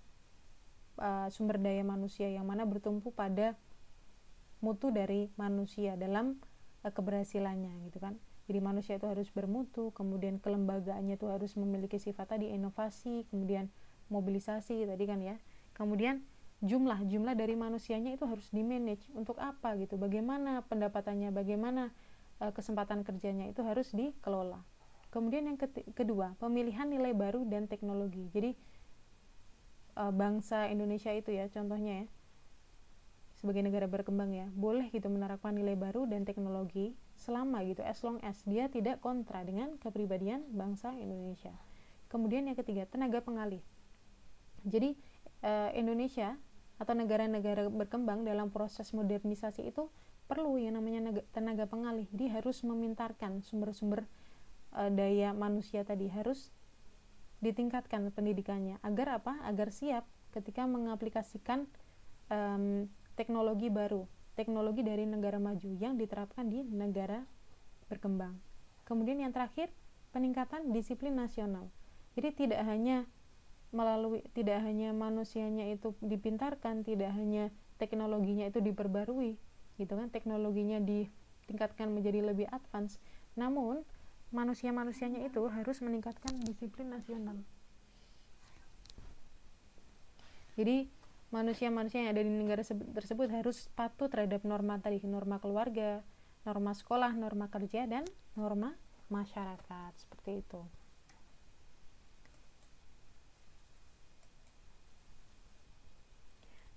sumber daya manusia, yang mana bertumpu pada mutu dari manusia dalam keberhasilannya gitu kan. Jadi manusia itu harus bermutu, kemudian kelembagaannya itu harus memiliki sifat tadi inovasi, kemudian mobilisasi tadi kan ya. Kemudian jumlah dari manusianya itu harus di-manage untuk apa gitu. Bagaimana pendapatannya, bagaimana kesempatan kerjanya itu harus dikelola. Kemudian yang kedua, pemilihan nilai baru dan teknologi. Jadi bangsa Indonesia itu ya contohnya ya, sebagai negara berkembang ya, boleh gitu menerapkan nilai baru dan teknologi selama gitu, as long as dia tidak kontra dengan kepribadian bangsa Indonesia. Kemudian yang ketiga, tenaga pengalih. Jadi Indonesia atau negara-negara berkembang dalam proses modernisasi itu perlu yang namanya tenaga pengalih. Jadi harus memintarkan sumber-sumber daya manusia tadi, harus ditingkatkan pendidikannya agar apa? Agar siap ketika mengaplikasikan teknologi baru, teknologi dari negara maju yang diterapkan di negara berkembang. Kemudian yang terakhir, peningkatan disiplin nasional. Jadi tidak hanya manusianya itu dipintarkan, tidak hanya teknologinya itu diperbarui gitu kan, teknologinya ditingkatkan menjadi lebih advance, namun manusianya itu harus meningkatkan disiplin nasional. Jadi manusia yang ada di negara tersebut harus patuh terhadap norma tadi, norma keluarga, norma sekolah, norma kerja, dan norma masyarakat, seperti itu.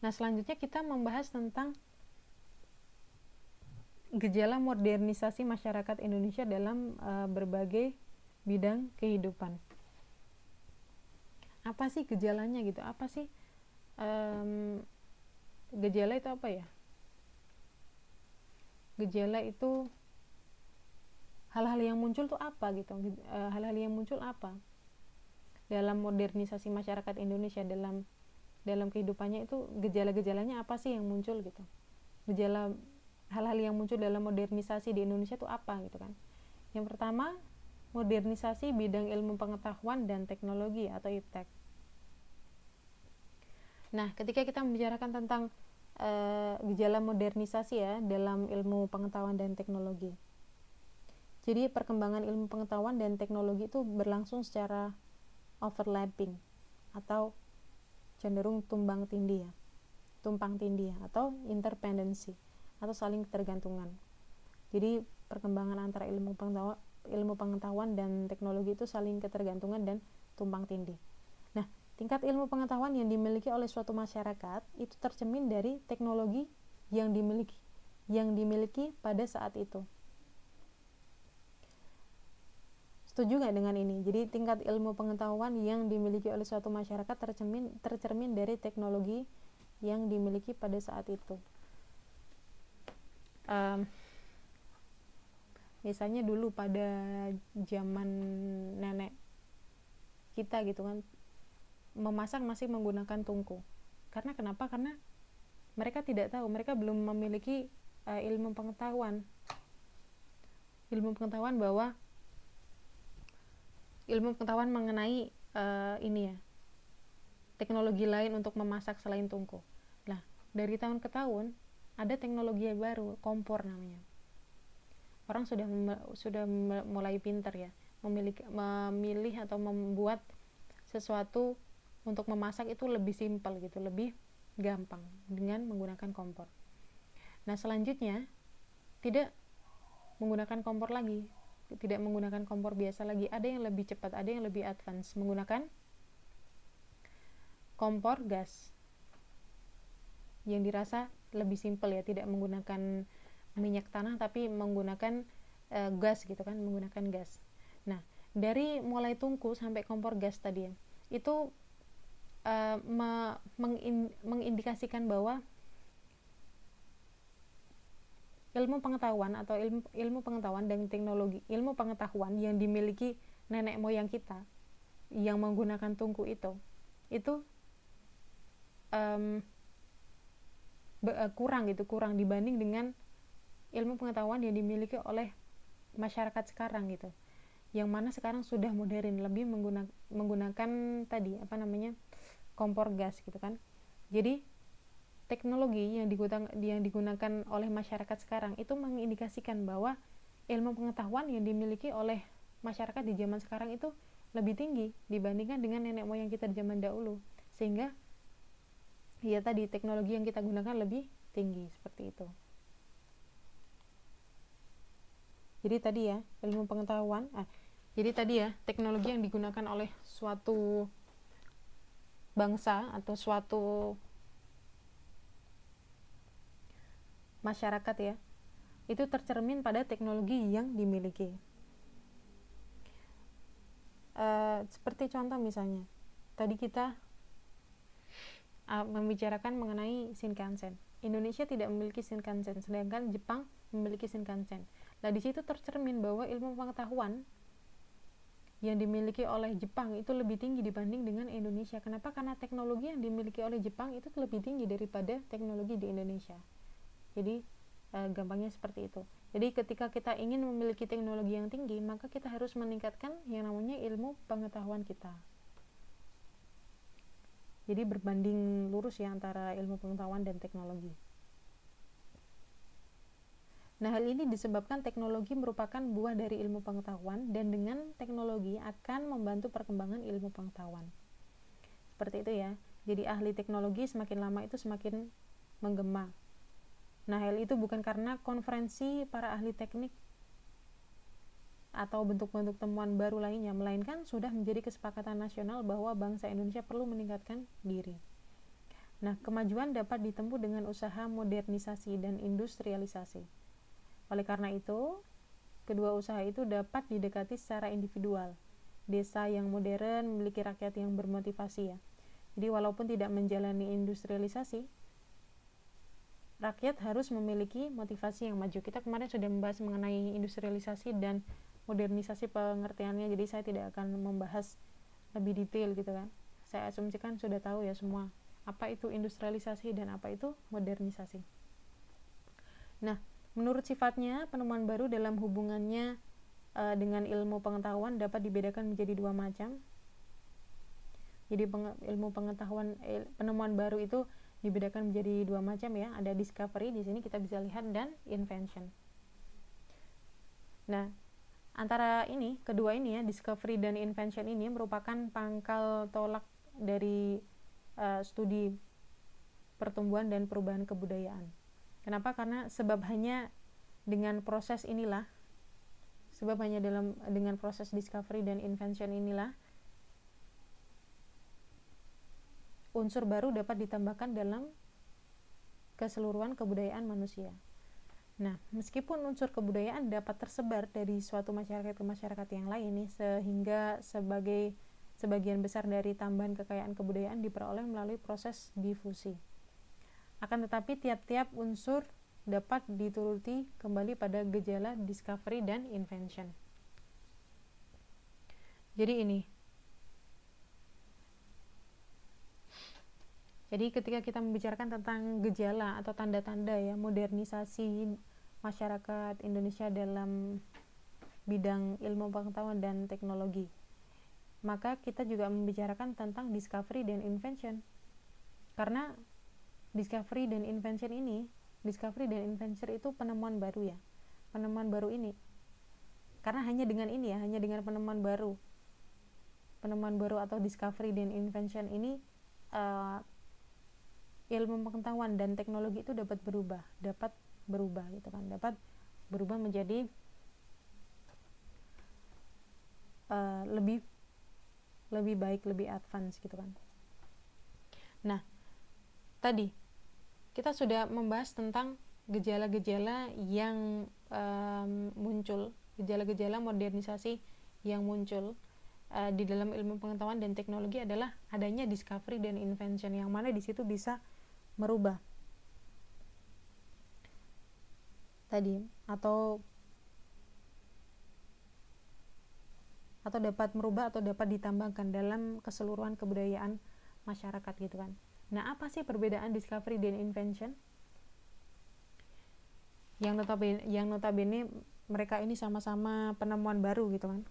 Nah, selanjutnya kita membahas tentang gejala modernisasi masyarakat Indonesia dalam berbagai bidang kehidupan. Apa sih gejalanya gitu? Apa sih gejala itu apa ya? Gejala itu hal-hal yang muncul tuh apa gitu? Hal-hal yang muncul apa dalam modernisasi masyarakat Indonesia, dalam kehidupannya itu gejala-gejalanya apa sih yang muncul gitu? Gejala hal-hal yang muncul dalam modernisasi di Indonesia itu apa gitu kan? Yang pertama, modernisasi bidang ilmu pengetahuan dan teknologi atau IPTEK. Nah, ketika kita membicarakan tentang gejala modernisasi ya dalam ilmu pengetahuan dan teknologi, Jadi perkembangan ilmu pengetahuan dan teknologi itu berlangsung secara overlapping atau cenderung tumpang tindih ya, atau interdependensi atau saling ketergantungan. Jadi perkembangan antara ilmu pengetahuan dan teknologi itu saling ketergantungan dan tumpang tindih. Nah, tingkat ilmu pengetahuan yang dimiliki oleh suatu masyarakat itu tercermin dari teknologi yang dimiliki pada saat itu. Setuju nggak dengan ini? Jadi tingkat ilmu pengetahuan yang dimiliki oleh suatu masyarakat tercermin dari teknologi yang dimiliki pada saat itu. Misalnya dulu pada zaman nenek kita gitu kan, memasak masih menggunakan tungku. Karena kenapa? Karena mereka tidak tahu, mereka belum memiliki ilmu pengetahuan bahwa ilmu pengetahuan mengenai teknologi lain untuk memasak selain tungku. Nah, dari tahun ke tahun ada teknologi yang baru, kompor namanya. Orang sudah mulai pintar ya, memilih atau membuat sesuatu untuk memasak itu lebih simpel gitu, lebih gampang dengan menggunakan kompor. Nah, selanjutnya tidak menggunakan kompor lagi, tidak menggunakan kompor biasa lagi, ada yang lebih cepat, ada yang lebih advance, menggunakan kompor gas yang dirasa lebih simpel ya, tidak menggunakan minyak tanah tapi menggunakan gas gitu kan, menggunakan gas. Nah, dari mulai tungku sampai kompor gas tadi ya, itu mengindikasikan bahwa ilmu pengetahuan atau ilmu pengetahuan dan teknologi, ilmu pengetahuan yang dimiliki nenek moyang kita yang menggunakan tungku itu kurang dibanding dengan ilmu pengetahuan yang dimiliki oleh masyarakat sekarang gitu, yang mana sekarang sudah modern, lebih menggunakan tadi kompor gas gitu kan. Jadi teknologi yang digunakan oleh masyarakat sekarang itu mengindikasikan bahwa ilmu pengetahuan yang dimiliki oleh masyarakat di zaman sekarang itu lebih tinggi dibandingkan dengan nenek moyang kita di zaman dahulu, sehingga ya tadi teknologi yang kita gunakan lebih tinggi seperti itu. Jadi tadi ya ilmu pengetahuan, jadi tadi ya teknologi yang digunakan oleh suatu bangsa atau suatu masyarakat ya, itu tercermin pada teknologi yang dimiliki. Seperti contoh misalnya, tadi kita membicarakan mengenai Shinkansen. Indonesia tidak memiliki Shinkansen, sedangkan Jepang memiliki Shinkansen. Nah, di situ tercermin bahwa ilmu pengetahuan yang dimiliki oleh Jepang itu lebih tinggi dibanding dengan Indonesia. Kenapa? Karena teknologi yang dimiliki oleh Jepang itu lebih tinggi daripada teknologi di Indonesia. Jadi gampangnya seperti itu. Jadi ketika kita ingin memiliki teknologi yang tinggi, maka kita harus meningkatkan yang namanya ilmu pengetahuan kita. Jadi berbanding lurus ya antara ilmu pengetahuan dan teknologi. Nah, hal ini disebabkan teknologi merupakan buah dari ilmu pengetahuan, dan dengan teknologi akan membantu perkembangan ilmu pengetahuan. Seperti itu ya. Jadi ahli teknologi semakin lama itu semakin menggema. Nah, hal itu bukan karena konferensi para ahli teknik atau bentuk-bentuk temuan baru lainnya, melainkan sudah menjadi kesepakatan nasional bahwa bangsa Indonesia perlu meningkatkan diri. Nah, kemajuan dapat ditempuh dengan usaha modernisasi dan industrialisasi. Oleh karena itu, kedua usaha itu dapat didekati secara individual. Desa yang modern memiliki rakyat yang bermotivasi ya. Jadi walaupun tidak menjalani industrialisasi, rakyat harus memiliki motivasi yang maju. Kita kemarin sudah membahas mengenai industrialisasi dan modernisasi pengertiannya, jadi saya tidak akan membahas lebih detail gitu kan. Saya asumsikan sudah tahu ya semua apa itu industrialisasi dan apa itu modernisasi. Nah, menurut sifatnya, penemuan baru dalam hubungannya dengan ilmu pengetahuan dapat dibedakan menjadi dua macam. Jadi penemuan baru itu dibedakan menjadi dua macam ya. Ada discovery, di sini kita bisa lihat, dan invention. Nah, Antara ini, kedua ini ya, discovery dan invention ini merupakan pangkal tolak dari studi pertumbuhan dan perubahan kebudayaan. Kenapa? Karena dengan proses discovery dan invention inilah unsur baru dapat ditambahkan dalam keseluruhan kebudayaan manusia. Nah, meskipun unsur kebudayaan dapat tersebar dari suatu masyarakat ke masyarakat yang lain nih, sehingga sebagian besar dari tambahan kekayaan kebudayaan diperoleh melalui proses difusi. Akan tetapi tiap-tiap unsur dapat dituruti kembali pada gejala discovery dan invention. Jadi ketika kita membicarakan tentang gejala atau tanda-tanda ya modernisasi masyarakat Indonesia dalam bidang ilmu pengetahuan dan teknologi, maka kita juga membicarakan tentang discovery dan invention. Karena discovery dan invention itu penemuan baru ya. Penemuan baru ini. Karena hanya dengan penemuan baru atau discovery dan invention ini ilmu pengetahuan dan teknologi itu dapat berubah gitu kan, dapat berubah menjadi lebih baik, lebih advance gitu kan. Nah, tadi kita sudah membahas tentang gejala-gejala yang muncul, gejala-gejala modernisasi yang muncul di dalam ilmu pengetahuan dan teknologi adalah adanya discovery dan invention, yang mana di situ bisa merubah tadi atau dapat merubah atau dapat ditambahkan dalam keseluruhan kebudayaan masyarakat gitu kan. Nah, apa sih perbedaan discovery dan invention? Yang notabene mereka ini sama-sama penemuan baru gitu kan.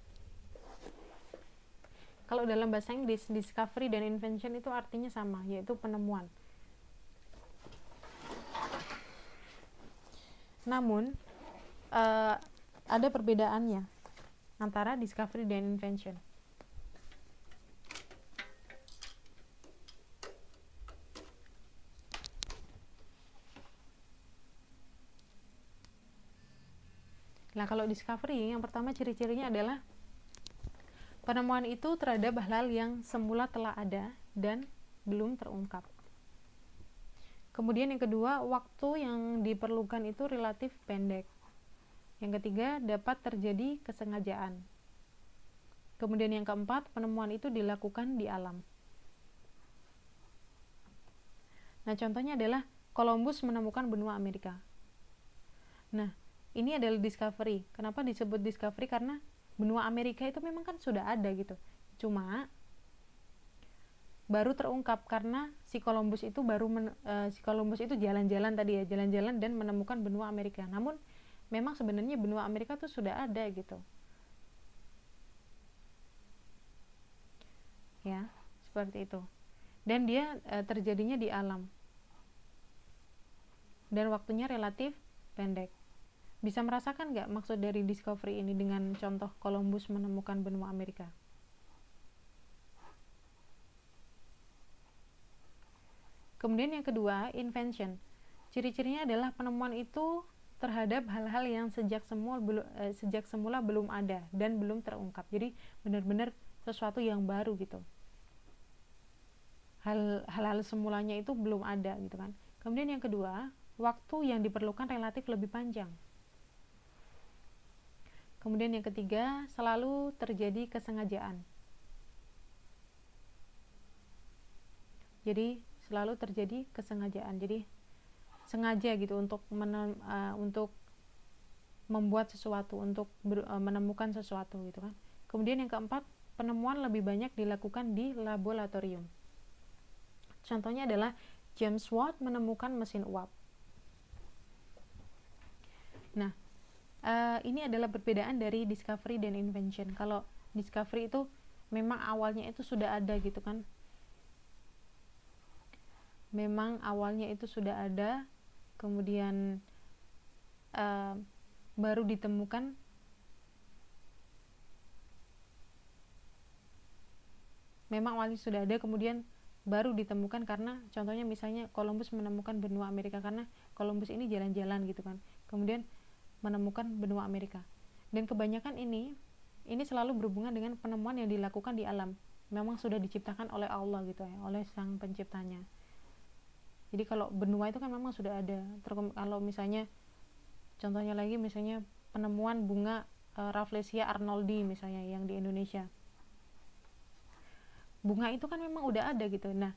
Kalau dalam bahasa Inggris, discovery dan invention itu artinya sama, yaitu penemuan. Namun ada perbedaannya antara discovery dan invention. Nah, kalau discovery, yang pertama ciri-cirinya adalah penemuan itu terhadap hal yang semula telah ada dan belum terungkap. Kemudian yang kedua, waktu yang diperlukan itu relatif pendek. Yang ketiga, dapat terjadi kesengajaan. Kemudian yang keempat, penemuan itu dilakukan di alam. Nah, contohnya adalah Columbus menemukan benua Amerika. Nah, ini adalah discovery. Kenapa disebut discovery? Karena benua Amerika itu memang kan sudah ada gitu. Cuma baru terungkap karena si Columbus itu jalan-jalan tadi ya, jalan-jalan dan menemukan benua Amerika. Namun memang sebenarnya benua Amerika itu sudah ada gitu. Ya, seperti itu. Dan dia terjadinya di alam. Dan waktunya relatif pendek. Bisa merasakan nggak maksud dari discovery ini dengan contoh Columbus menemukan benua Amerika? Kemudian yang kedua, invention. Ciri-cirinya adalah penemuan itu terhadap hal-hal yang sejak semula belum ada dan belum terungkap. Jadi benar-benar sesuatu yang baru gitu. Hal-hal semulanya itu belum ada gitu kan. Kemudian yang kedua, waktu yang diperlukan relatif lebih panjang. Kemudian yang ketiga, selalu terjadi kesengajaan. Jadi selalu terjadi kesengajaan. Jadi sengaja gitu untuk membuat sesuatu, untuk menemukan sesuatu gitu kan. Kemudian yang keempat, penemuan lebih banyak dilakukan di laboratorium. Contohnya adalah James Watt menemukan mesin uap. Nah, ini adalah perbedaan dari discovery dan invention. Kalau discovery itu memang awalnya itu sudah ada gitu kan. Memang awalnya itu sudah ada, kemudian baru ditemukan memang awalnya sudah ada, kemudian baru ditemukan karena contohnya misalnya Columbus menemukan benua Amerika karena Columbus ini jalan-jalan gitu kan, kemudian menemukan benua Amerika. Dan kebanyakan ini selalu berhubungan dengan penemuan yang dilakukan di alam, memang sudah diciptakan oleh Allah gitu ya, oleh sang penciptanya. Jadi kalau benua itu kan memang sudah ada. Kalau misalnya contohnya lagi misalnya penemuan bunga Rafflesia arnoldi misalnya yang di Indonesia, bunga itu kan memang udah ada gitu. Nah,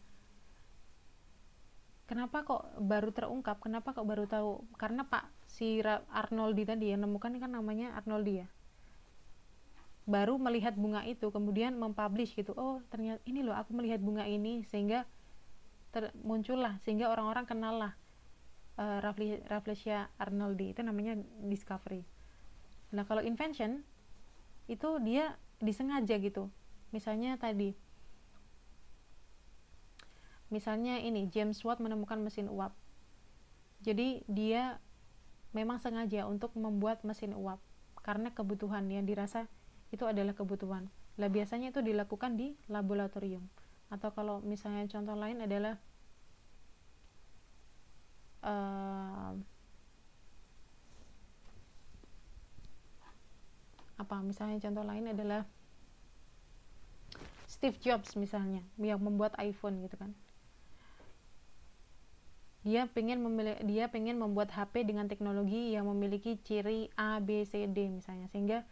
kenapa kok baru terungkap, kenapa kok baru tahu? Karena si Arnoldi tadi yang nemukan kan namanya Arnoldi ya, baru melihat bunga itu kemudian mempublish gitu, oh ternyata ini loh aku melihat bunga ini, sehingga muncullah, sehingga orang-orang kenal lah Rafflesia arnoldi, itu namanya discovery. Nah kalau invention itu dia disengaja gitu, misalnya ini James Watt menemukan mesin uap, jadi dia memang sengaja untuk membuat mesin uap karena kebutuhan yang dirasa itu adalah kebutuhan. Lah biasanya itu dilakukan di laboratorium. Atau kalau misalnya contoh lain adalah misalnya contoh lain adalah Steve Jobs misalnya yang membuat iPhone gitu kan. Dia pengen membuat HP dengan teknologi yang memiliki ciri A, B, C, D misalnya, sehingga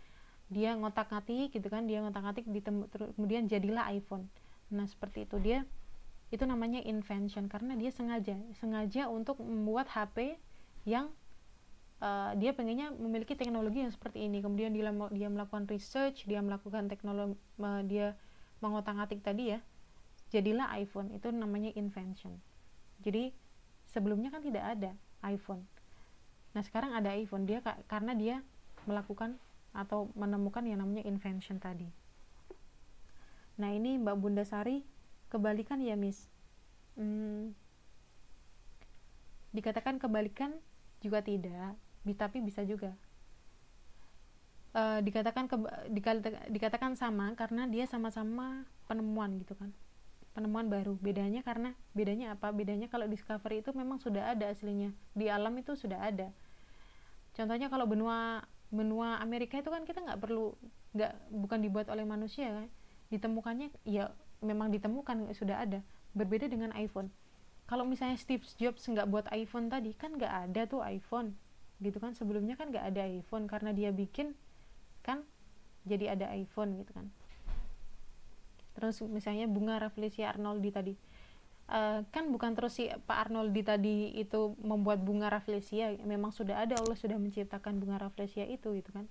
dia ngotak-ngatik gitu kan, kemudian jadilah iPhone. Nah seperti itu, itu namanya invention karena dia sengaja untuk membuat HP yang dia pengennya memiliki teknologi yang seperti ini, kemudian dia melakukan research, dia melakukan teknologi, dia mengotak-atik tadi ya, jadilah iPhone. Itu namanya invention. Jadi sebelumnya kan tidak ada iPhone, nah sekarang ada iPhone, dia karena dia melakukan atau menemukan yang namanya invention tadi. Nah ini Mbak Bunda Sari kebalikan ya Miss. Dikatakan kebalikan juga tidak, tapi bisa juga dikatakan sama karena dia sama-sama penemuan gitu kan, penemuan baru. Bedanya apa? Bedanya kalau discovery itu memang sudah ada aslinya di alam, itu sudah ada. Contohnya kalau benua Amerika itu kan kita bukan dibuat oleh manusia kan, ditemukannya ya memang ditemukan, sudah ada. Berbeda dengan iPhone. Kalau misalnya Steve Jobs nggak buat iPhone tadi, kan nggak ada tuh iPhone gitu kan, sebelumnya kan nggak ada iPhone, karena dia bikin kan jadi ada iPhone gitu kan. Terus misalnya bunga Rafflesia arnoldi tadi, kan bukan terus si Pak Arnoldi tadi itu membuat bunga Rafflesia, memang sudah ada, Allah sudah menciptakan bunga Rafflesia itu gitu kan.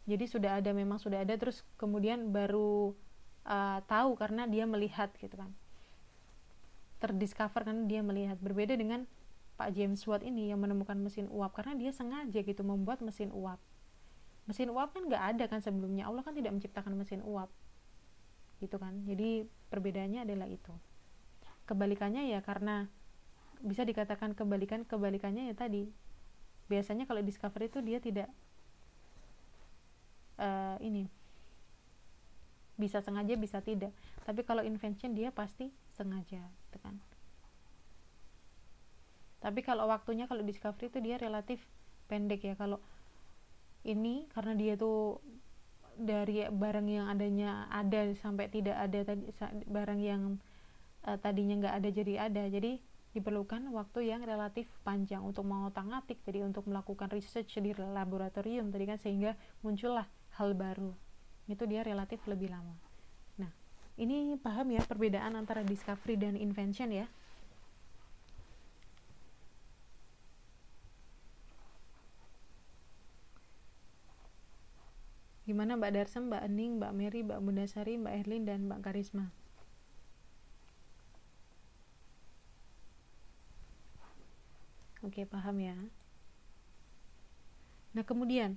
Jadi memang sudah ada, terus kemudian baru tahu karena dia melihat gitu kan, terdiscover karena dia melihat. Berbeda dengan Pak James Watt ini yang menemukan mesin uap karena dia sengaja gitu membuat mesin uap. Mesin uap kan nggak ada kan sebelumnya, Allah kan tidak menciptakan mesin uap gitu kan. Jadi perbedaannya adalah itu. Kebalikannya ya, karena bisa dikatakan kebalikannya ya tadi, biasanya kalau discovery itu dia tidak bisa sengaja bisa tidak, tapi kalau invention dia pasti sengaja gitu kan. Tapi kalau waktunya, kalau discovery itu dia relatif pendek ya. Kalau ini karena dia tuh dari barang yang ada sampai tidak ada tadi, barang yang tadinya nggak ada jadi ada, jadi diperlukan waktu yang relatif panjang untuk mengotak-atik, jadi untuk melakukan research di laboratorium tadi kan, sehingga muncullah hal baru. Itu dia relatif lebih lama. Nah ini paham ya perbedaan antara discovery dan invention ya. Gimana Mbak Darsem, Mbak Ening, Mbak Mary, Mbak Bunda Sari, Mbak Erlin, dan Mbak Karisma? Oke, paham ya. Nah kemudian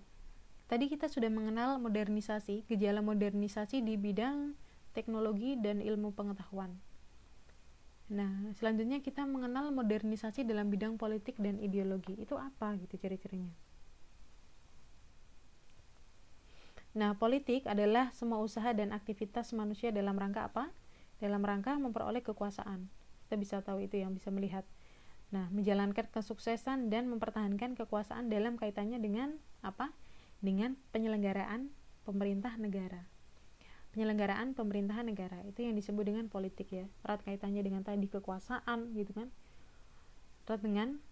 tadi kita sudah mengenal modernisasi, gejala modernisasi di bidang teknologi dan ilmu pengetahuan. Nah selanjutnya kita mengenal modernisasi dalam bidang politik dan ideologi. Itu apa gitu ciri-cirinya? Nah, politik adalah semua usaha dan aktivitas manusia dalam rangka apa? Dalam rangka memperoleh kekuasaan. Kita bisa tahu itu, yang bisa melihat. Nah, menjalankan kesuksesan dan mempertahankan kekuasaan dalam kaitannya dengan apa? Dengan penyelenggaraan pemerintah negara. Penyelenggaraan pemerintahan negara itu yang disebut dengan politik ya. Erat kaitannya dengan tadi kekuasaan gitu kan. Erat dengan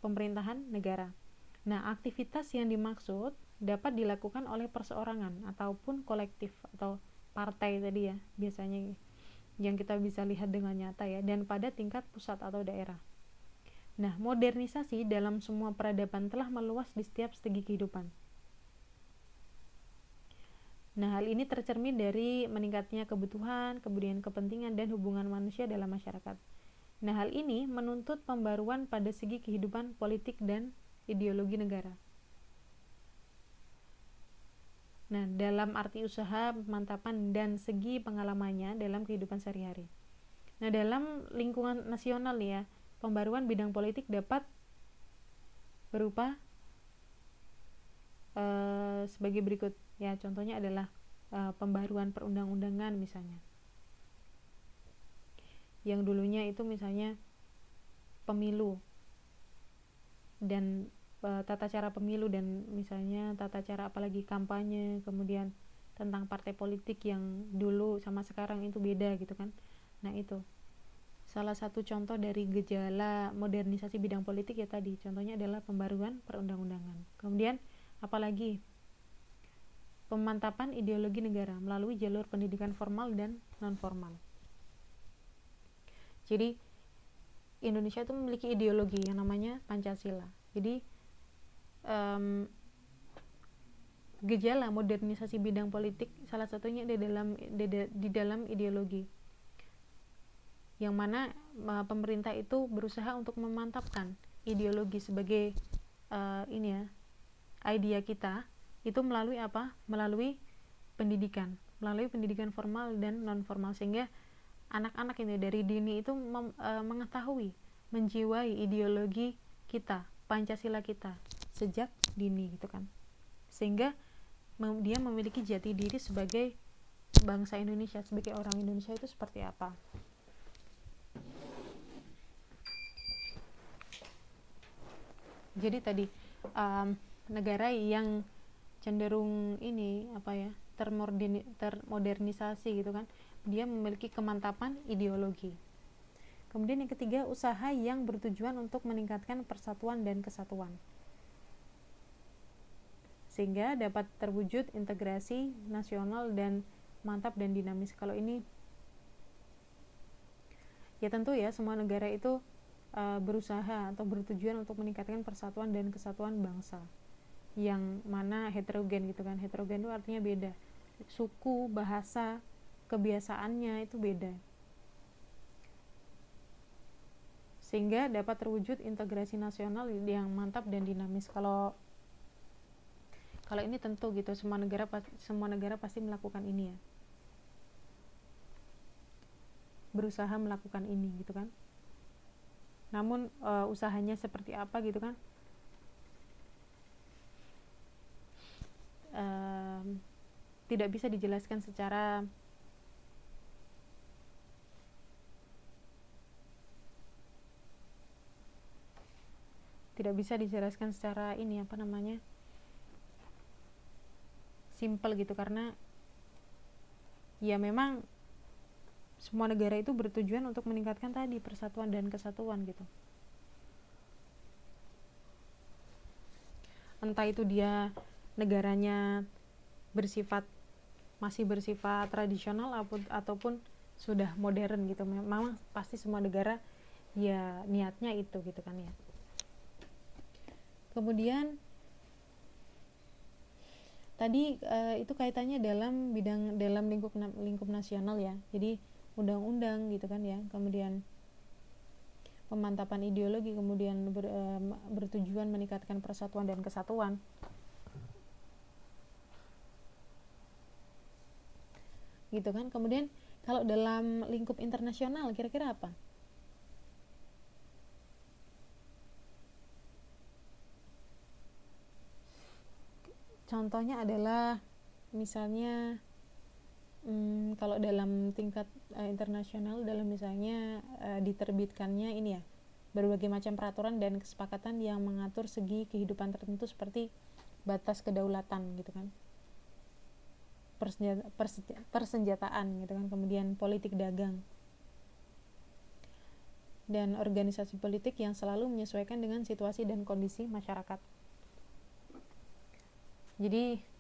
pemerintahan negara. Nah, aktivitas yang dimaksud dapat dilakukan oleh perseorangan ataupun kolektif atau partai tadi ya, biasanya yang kita bisa lihat dengan nyata ya, dan pada tingkat pusat atau daerah. Nah, modernisasi dalam semua peradaban telah meluas di setiap segi kehidupan. Nah, hal ini tercermin dari meningkatnya kebutuhan, kemudian kepentingan dan hubungan manusia dalam masyarakat. Nah, hal ini menuntut pembaruan pada segi kehidupan politik dan ideologi negara. Nah, dalam arti usaha, pemantapan, dan segi pengalamannya dalam kehidupan sehari-hari. Nah, dalam lingkungan nasional ya, pembaruan bidang politik dapat berupa sebagai berikut ya, contohnya adalah pembaruan perundang-undangan misalnya, yang dulunya itu misalnya pemilu dan tata cara pemilu, dan misalnya tata cara apalagi kampanye, kemudian tentang partai politik yang dulu sama sekarang itu beda gitu kan. Nah, itu salah satu contoh dari gejala modernisasi bidang politik ya tadi, contohnya adalah pembaruan perundang-undangan. Kemudian apalagi pemantapan ideologi negara melalui jalur pendidikan formal dan non formal. Jadi Indonesia itu memiliki ideologi yang namanya Pancasila. Jadi gejala modernisasi bidang politik salah satunya di dalam ideologi, yang mana pemerintah itu berusaha untuk memantapkan ideologi sebagai ini ya, idea kita itu melalui apa? Melalui pendidikan formal dan non formal, sehingga anak-anak ini dari dini itu mengetahui, menjiwai ideologi kita, Pancasila kita sejak dini gitu kan, sehingga dia memiliki jati diri sebagai bangsa Indonesia, sebagai orang Indonesia itu seperti apa. Jadi tadi negara yang cenderung ini apa ya, termodernisasi gitu kan, dia memiliki kemantapan ideologi. Kemudian yang ketiga, usaha yang bertujuan untuk meningkatkan persatuan dan kesatuan, sehingga dapat terwujud integrasi nasional dan mantap dan dinamis. Kalau ini ya tentu ya, semua negara itu berusaha atau bertujuan untuk meningkatkan persatuan dan kesatuan bangsa, yang mana heterogen gitu kan. Heterogen itu artinya beda, suku, bahasa, kebiasaannya itu beda, sehingga dapat terwujud integrasi nasional yang mantap dan dinamis. Kalau ini tentu gitu, semua negara pasti melakukan ini ya, berusaha melakukan ini gitu kan. Namun usahanya seperti apa gitu kan, tidak bisa dijelaskan secara ini apa namanya, simple gitu, karena ya memang semua negara itu bertujuan untuk meningkatkan tadi persatuan dan kesatuan gitu. Entah itu dia negaranya masih bersifat tradisional ataupun sudah modern gitu, memang pasti semua negara ya niatnya itu gitu kan ya. Kemudian tadi itu kaitannya dalam lingkup nasional ya, jadi undang-undang gitu kan ya, kemudian pemantapan ideologi, kemudian bertujuan meningkatkan persatuan dan kesatuan. Gitu kan. Kemudian kalau dalam lingkup internasional kira-kira apa? Contohnya adalah misalnya kalau dalam tingkat internasional, dalam misalnya diterbitkannya ini ya, berbagai macam peraturan dan kesepakatan yang mengatur segi kehidupan tertentu seperti batas kedaulatan gitu kan, persenjataan gitu kan, kemudian politik dagang dan organisasi politik yang selalu menyesuaikan dengan situasi dan kondisi masyarakat. Jadi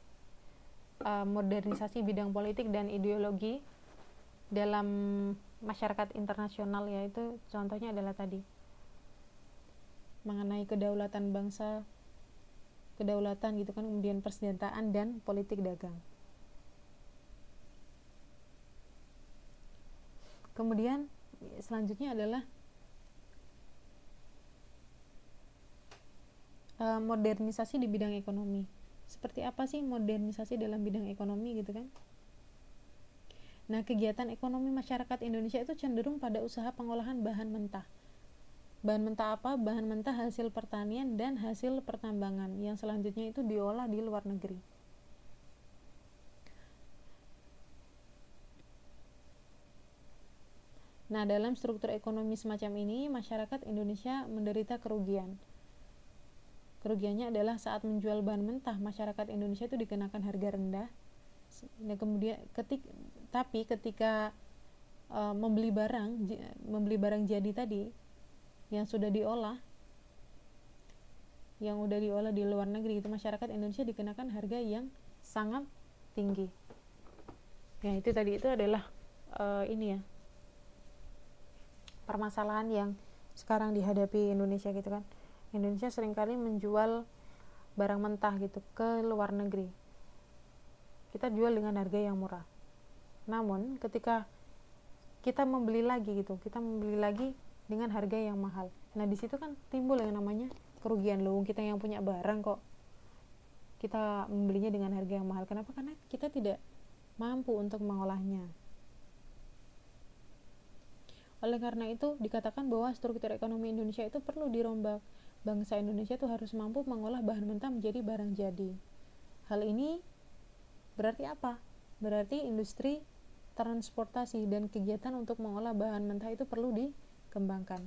modernisasi bidang politik dan ideologi dalam masyarakat internasional, yaitu contohnya adalah tadi mengenai kedaulatan bangsa, kedaulatan gitu kan, kemudian persenjataan dan politik dagang. Kemudian selanjutnya adalah modernisasi di bidang ekonomi. Seperti apa sih modernisasi dalam bidang ekonomi gitu kan? Nah, kegiatan ekonomi masyarakat Indonesia itu cenderung pada usaha pengolahan bahan mentah. Bahan mentah apa? Bahan mentah hasil pertanian dan hasil pertambangan yang selanjutnya itu diolah di luar negeri. Nah, dalam struktur ekonomi semacam ini, masyarakat Indonesia menderita kerugian. Kerugiannya adalah saat menjual bahan mentah, masyarakat Indonesia itu dikenakan harga rendah. Dan kemudian ketika membeli barang jadi tadi yang sudah diolah, di luar negeri, itu masyarakat Indonesia dikenakan harga yang sangat tinggi. Ya, itu tadi itu adalah ini ya, permasalahan yang sekarang dihadapi Indonesia gitu kan. Indonesia seringkali menjual barang mentah gitu ke luar negeri. Kita jual dengan harga yang murah. Namun ketika kita membeli lagi dengan harga yang mahal. Nah, di situ kan timbul yang namanya kerugian. Loh, kita yang punya barang kok kita membelinya dengan harga yang mahal. Kenapa? Karena kita tidak mampu untuk mengolahnya. Oleh karena itu, dikatakan bahwa struktur ekonomi Indonesia itu perlu dirombak. Bangsa Indonesia itu harus mampu mengolah bahan mentah menjadi barang jadi. Hal ini berarti apa? Berarti industri, transportasi, dan kegiatan untuk mengolah bahan mentah itu perlu dikembangkan.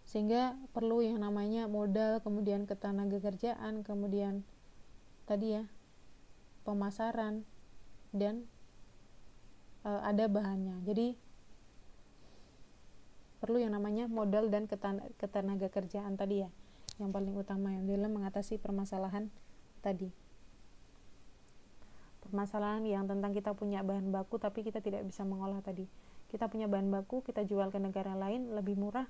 Sehingga perlu yang namanya modal, kemudian ketenaga kerjaan, kemudian tadi ya, pemasaran, dan ada bahannya. Jadi perlu yang namanya modal dan ketenaga kerjaan tadi ya, yang paling utama yang dalam mengatasi permasalahan tadi. Permasalahan yang tentang kita punya bahan baku tapi kita tidak bisa mengolah tadi. Kita punya bahan baku, kita jual ke negara lain lebih murah.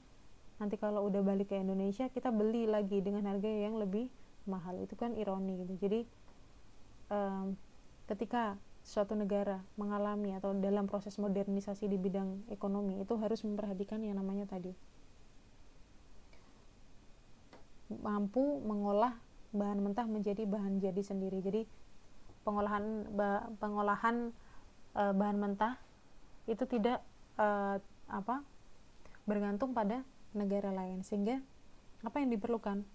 Nanti kalau udah balik ke Indonesia, kita beli lagi dengan harga yang lebih mahal. Itu kan ironi gitu. Jadi ketika suatu negara mengalami atau dalam proses modernisasi di bidang ekonomi, itu harus memperhatikan yang namanya tadi, mampu mengolah bahan mentah menjadi bahan jadi sendiri. Jadi pengolahan bahan mentah itu tidak bergantung pada negara lain. Sehingga apa yang diperlukan?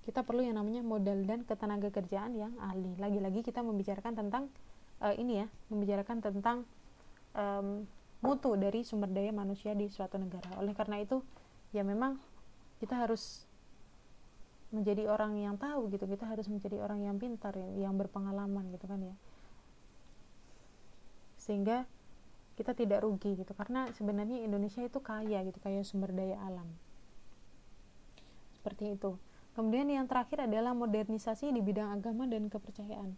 Kita perlu yang namanya modal dan ketenaga kerjaan yang ahli. Lagi-lagi kita membicarakan tentang membicarakan tentang mutu dari sumber daya manusia di suatu negara. Oleh karena itu, ya memang kita harus menjadi orang yang tahu gitu, kita harus menjadi orang yang pintar, yang berpengalaman gitu kan ya, sehingga kita tidak rugi gitu. Karena sebenarnya Indonesia itu kaya gitu, kaya sumber daya alam seperti itu. Kemudian yang terakhir adalah modernisasi di bidang agama dan kepercayaan.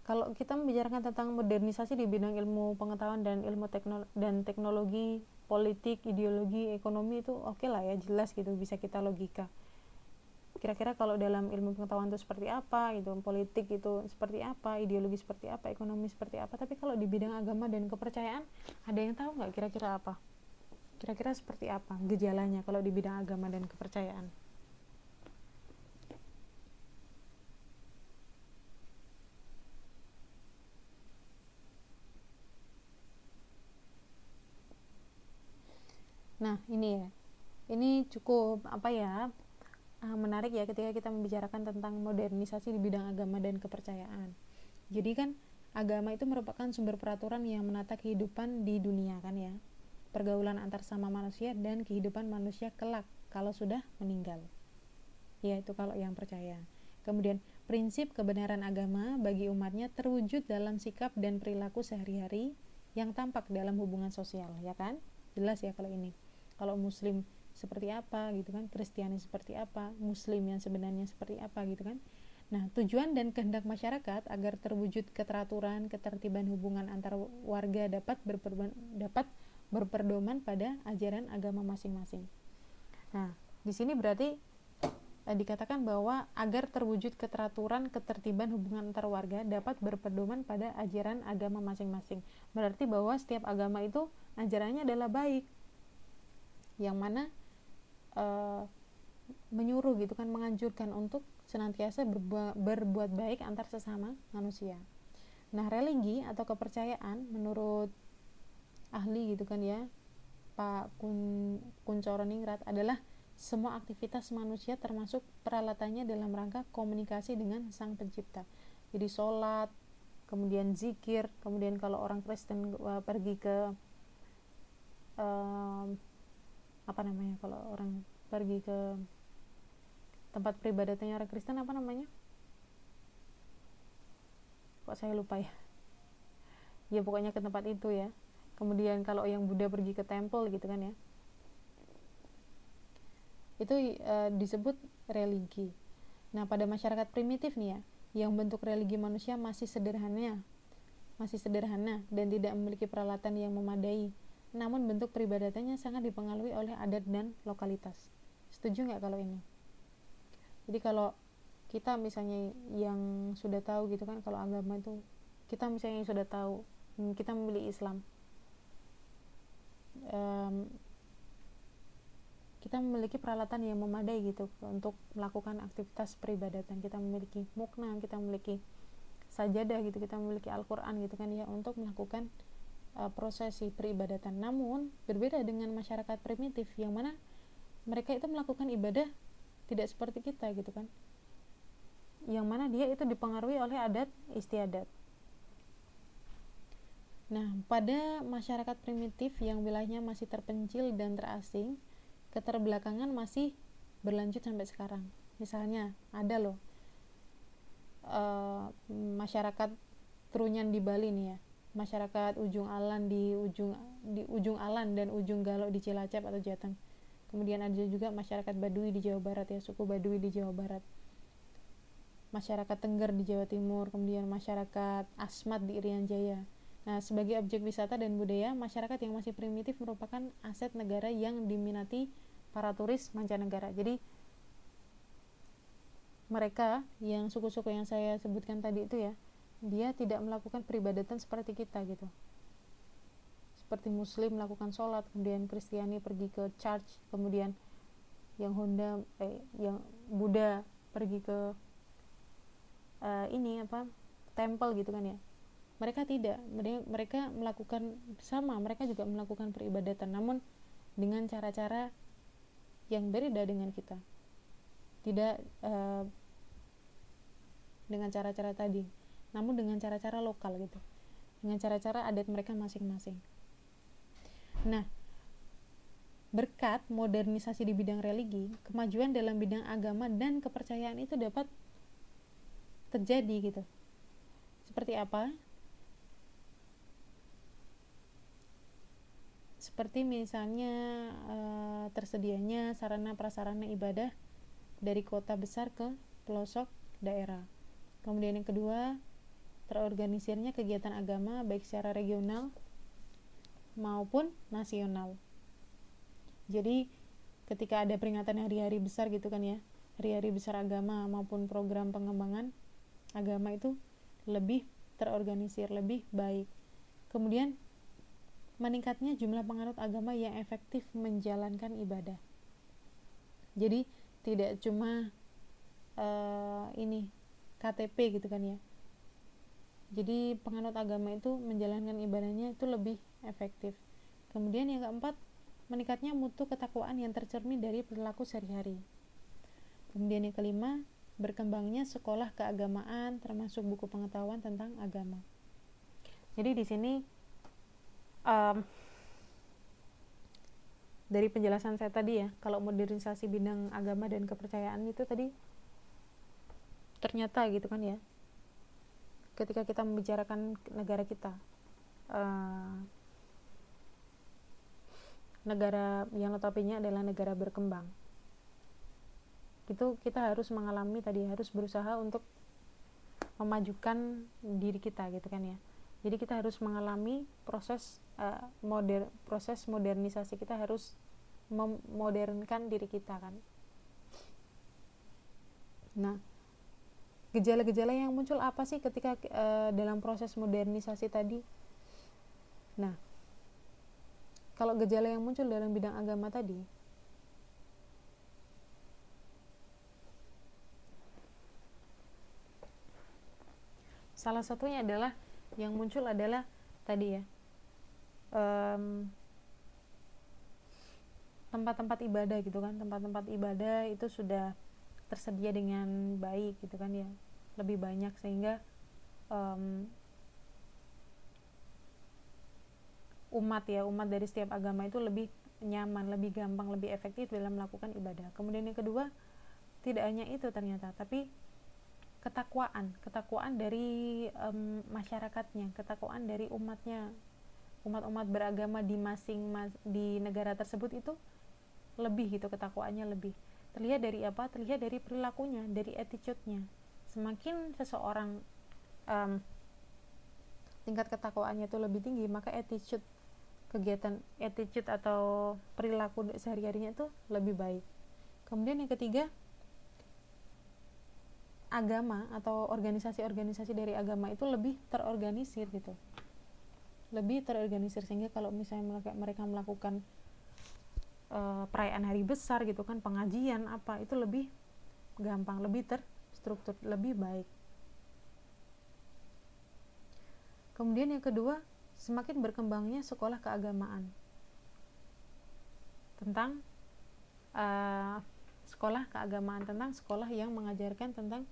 Kalau kita membicarakan tentang modernisasi di bidang ilmu pengetahuan dan ilmu teknologi, politik, ideologi, ekonomi, itu oke lah ya, jelas gitu, bisa kita logika. Kira-kira kalau dalam ilmu pengetahuan itu seperti apa gitu, politik itu seperti apa, ideologi seperti apa, ekonomi seperti apa. Tapi kalau di bidang agama dan kepercayaan, ada yang tahu nggak kira-kira apa? Kira-kira seperti apa gejalanya kalau di bidang agama dan kepercayaan? Nah, ini ya, ini cukup menarik ya ketika kita membicarakan tentang modernisasi di bidang agama dan kepercayaan. Jadi kan agama itu merupakan sumber peraturan yang menata kehidupan di dunia kan ya, pergaulan antar sama manusia dan kehidupan manusia kelak kalau sudah meninggal, ya itu kalau yang percaya. Kemudian prinsip kebenaran agama bagi umatnya terwujud dalam sikap dan perilaku sehari-hari yang tampak dalam hubungan sosial, ya kan, jelas ya kalau ini. Kalau muslim seperti apa gitu kan, Kristiani seperti apa, muslim yang sebenarnya seperti apa gitu kan. Nah, tujuan dan kehendak masyarakat agar terwujud keteraturan, ketertiban hubungan antar warga dapat berpedoman pada ajaran agama masing-masing. Nah, di sini berarti dikatakan bahwa agar terwujud keteraturan, ketertiban hubungan antar warga dapat berpedoman pada ajaran agama masing-masing. Berarti bahwa setiap agama itu ajarannya adalah baik, yang mana menyuruh gitu kan, menganjurkan untuk senantiasa berbuat baik antar sesama manusia. Nah, religi atau kepercayaan menurut ahli gitu kan ya, Pak Kuncoroningrat, adalah semua aktivitas manusia termasuk peralatannya dalam rangka komunikasi dengan Sang Pencipta. Jadi sholat, kemudian zikir, kemudian kalau orang Kristen pergi ke apa namanya, kalau orang pergi ke tempat peribadatannya orang Kristen apa namanya, kok saya lupa ya, ya pokoknya ke tempat itu ya. Kemudian kalau yang Buddha pergi ke temple gitu kan ya, itu disebut religi. Nah, pada masyarakat primitif nih ya, yang bentuk religi manusia masih sederhana dan tidak memiliki peralatan yang memadai, namun bentuk peribadatannya sangat dipengaruhi oleh adat dan lokalitas. Setuju nggak kalau ini? Jadi kalau kita misalnya yang sudah tahu gitu kan, kalau agama itu kita misalnya yang sudah tahu, kita memilih Islam, kita memiliki peralatan yang memadai gitu untuk melakukan aktivitas peribadatan. Kita memiliki mukna, kita memiliki sajadah gitu, kita memiliki Al-Quran gitu kan ya, untuk melakukan prosesi peribadatan. Namun berbeda dengan masyarakat primitif yang mana mereka itu melakukan ibadah tidak seperti kita gitu kan, yang mana dia itu dipengaruhi oleh adat istiadat. Nah, pada masyarakat primitif yang wilayahnya masih terpencil dan terasing, keterbelakangan masih berlanjut sampai sekarang. Misalnya ada loh masyarakat Trunyan di Bali nih ya, masyarakat ujung Alan di ujung Alan dan ujung Galok di Cilacap atau Jateng. Kemudian ada juga masyarakat Baduy di Jawa Barat ya, suku Baduy di Jawa Barat, masyarakat Tengger di Jawa Timur, kemudian masyarakat Asmat di Irian Jaya. Nah, sebagai objek wisata dan budaya, masyarakat yang masih primitif merupakan aset negara yang diminati para turis mancanegara. Jadi mereka yang suku-suku yang saya sebutkan tadi itu ya, dia tidak melakukan peribadatan seperti kita gitu. Seperti Muslim melakukan sholat, kemudian Kristiani pergi ke church, kemudian yang yang Buddha pergi ke temple gitu kan ya. Mereka tidak, mereka melakukan sama, mereka juga melakukan peribadatan, namun dengan cara-cara yang berbeda dengan kita, tidak dengan cara-cara tadi, namun dengan cara-cara lokal gitu, dengan cara-cara adat mereka masing-masing. Nah, berkat modernisasi di bidang religi, kemajuan dalam bidang agama dan kepercayaan itu dapat terjadi gitu. Seperti apa? Seperti misalnya tersedianya sarana prasarana ibadah dari kota besar ke pelosok daerah. Kemudian yang kedua, terorganisirnya kegiatan agama baik secara regional maupun nasional. Jadi ketika ada peringatan hari-hari besar gitu kan ya, hari-hari besar agama maupun program pengembangan agama itu lebih terorganisir, lebih baik. Kemudian meningkatnya jumlah penganut agama yang efektif menjalankan ibadah. Jadi tidak cuma KTP gitu kan ya. Jadi penganut agama itu menjalankan ibadahnya itu lebih efektif. Kemudian yang keempat, meningkatnya mutu ketakwaan yang tercermin dari perilaku sehari-hari. Kemudian yang kelima, berkembangnya sekolah keagamaan termasuk buku pengetahuan tentang agama. Jadi di sini dari penjelasan saya tadi ya, kalau modernisasi bidang agama dan kepercayaan itu tadi ternyata gitu kan ya, ketika kita membicarakan negara kita, negara yang notabene adalah negara berkembang, itu kita harus mengalami tadi, harus berusaha untuk memajukan diri kita gitu kan ya. Jadi kita harus mengalami proses proses modernisasi, kita harus memodernkan diri kita kan. Nah, gejala-gejala yang muncul apa sih ketika dalam proses modernisasi tadi? Nah, kalau gejala yang muncul dalam bidang agama tadi, salah satunya adalah yang muncul adalah tadi ya, tempat-tempat ibadah gitu kan, tempat-tempat ibadah itu sudah tersedia dengan baik gitu kan ya, lebih banyak, sehingga umat dari setiap agama itu lebih nyaman, lebih gampang, lebih efektif dalam melakukan ibadah. Kemudian yang kedua, tidak hanya itu ternyata, tapi ketakwaan dari masyarakatnya, ketakwaan dari umatnya, umat-umat beragama di negara tersebut itu lebih gitu, ketakwaannya lebih. Terlihat dari apa? Terlihat dari perilakunya, dari attitude-nya. Semakin seseorang tingkat ketakwaannya itu lebih tinggi, maka attitude atau perilaku sehari-harinya itu lebih baik. Kemudian yang ketiga, agama atau organisasi-organisasi dari agama itu lebih terorganisir gitu, lebih terorganisir, sehingga kalau misalnya mereka melakukan perayaan hari besar gitu kan, pengajian apa, itu lebih gampang, lebih terstruktur, lebih baik. Kemudian yang kedua, semakin berkembangnya sekolah keagamaan tentang sekolah keagamaan, tentang sekolah yang mengajarkan tentang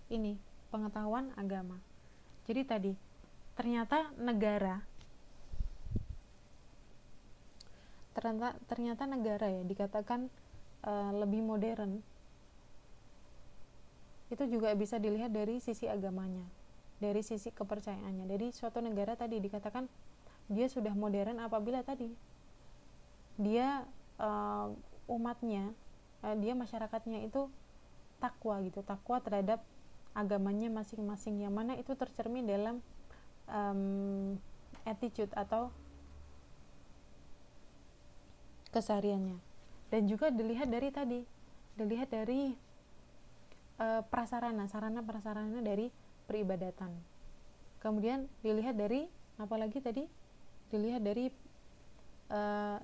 ini, pengetahuan agama. Jadi tadi ternyata negara ya dikatakan lebih modern, itu juga bisa dilihat dari sisi agamanya, dari sisi kepercayaannya. Dari suatu negara tadi dikatakan dia sudah modern apabila tadi dia umatnya, dia masyarakatnya itu takwa gitu, takwa terhadap agamanya masing-masing, yang mana itu tercermin dalam attitude atau kesehariannya. Dan juga dilihat dari sarana prasarana dari peribadatan. Kemudian dilihat dari apalagi tadi, dilihat dari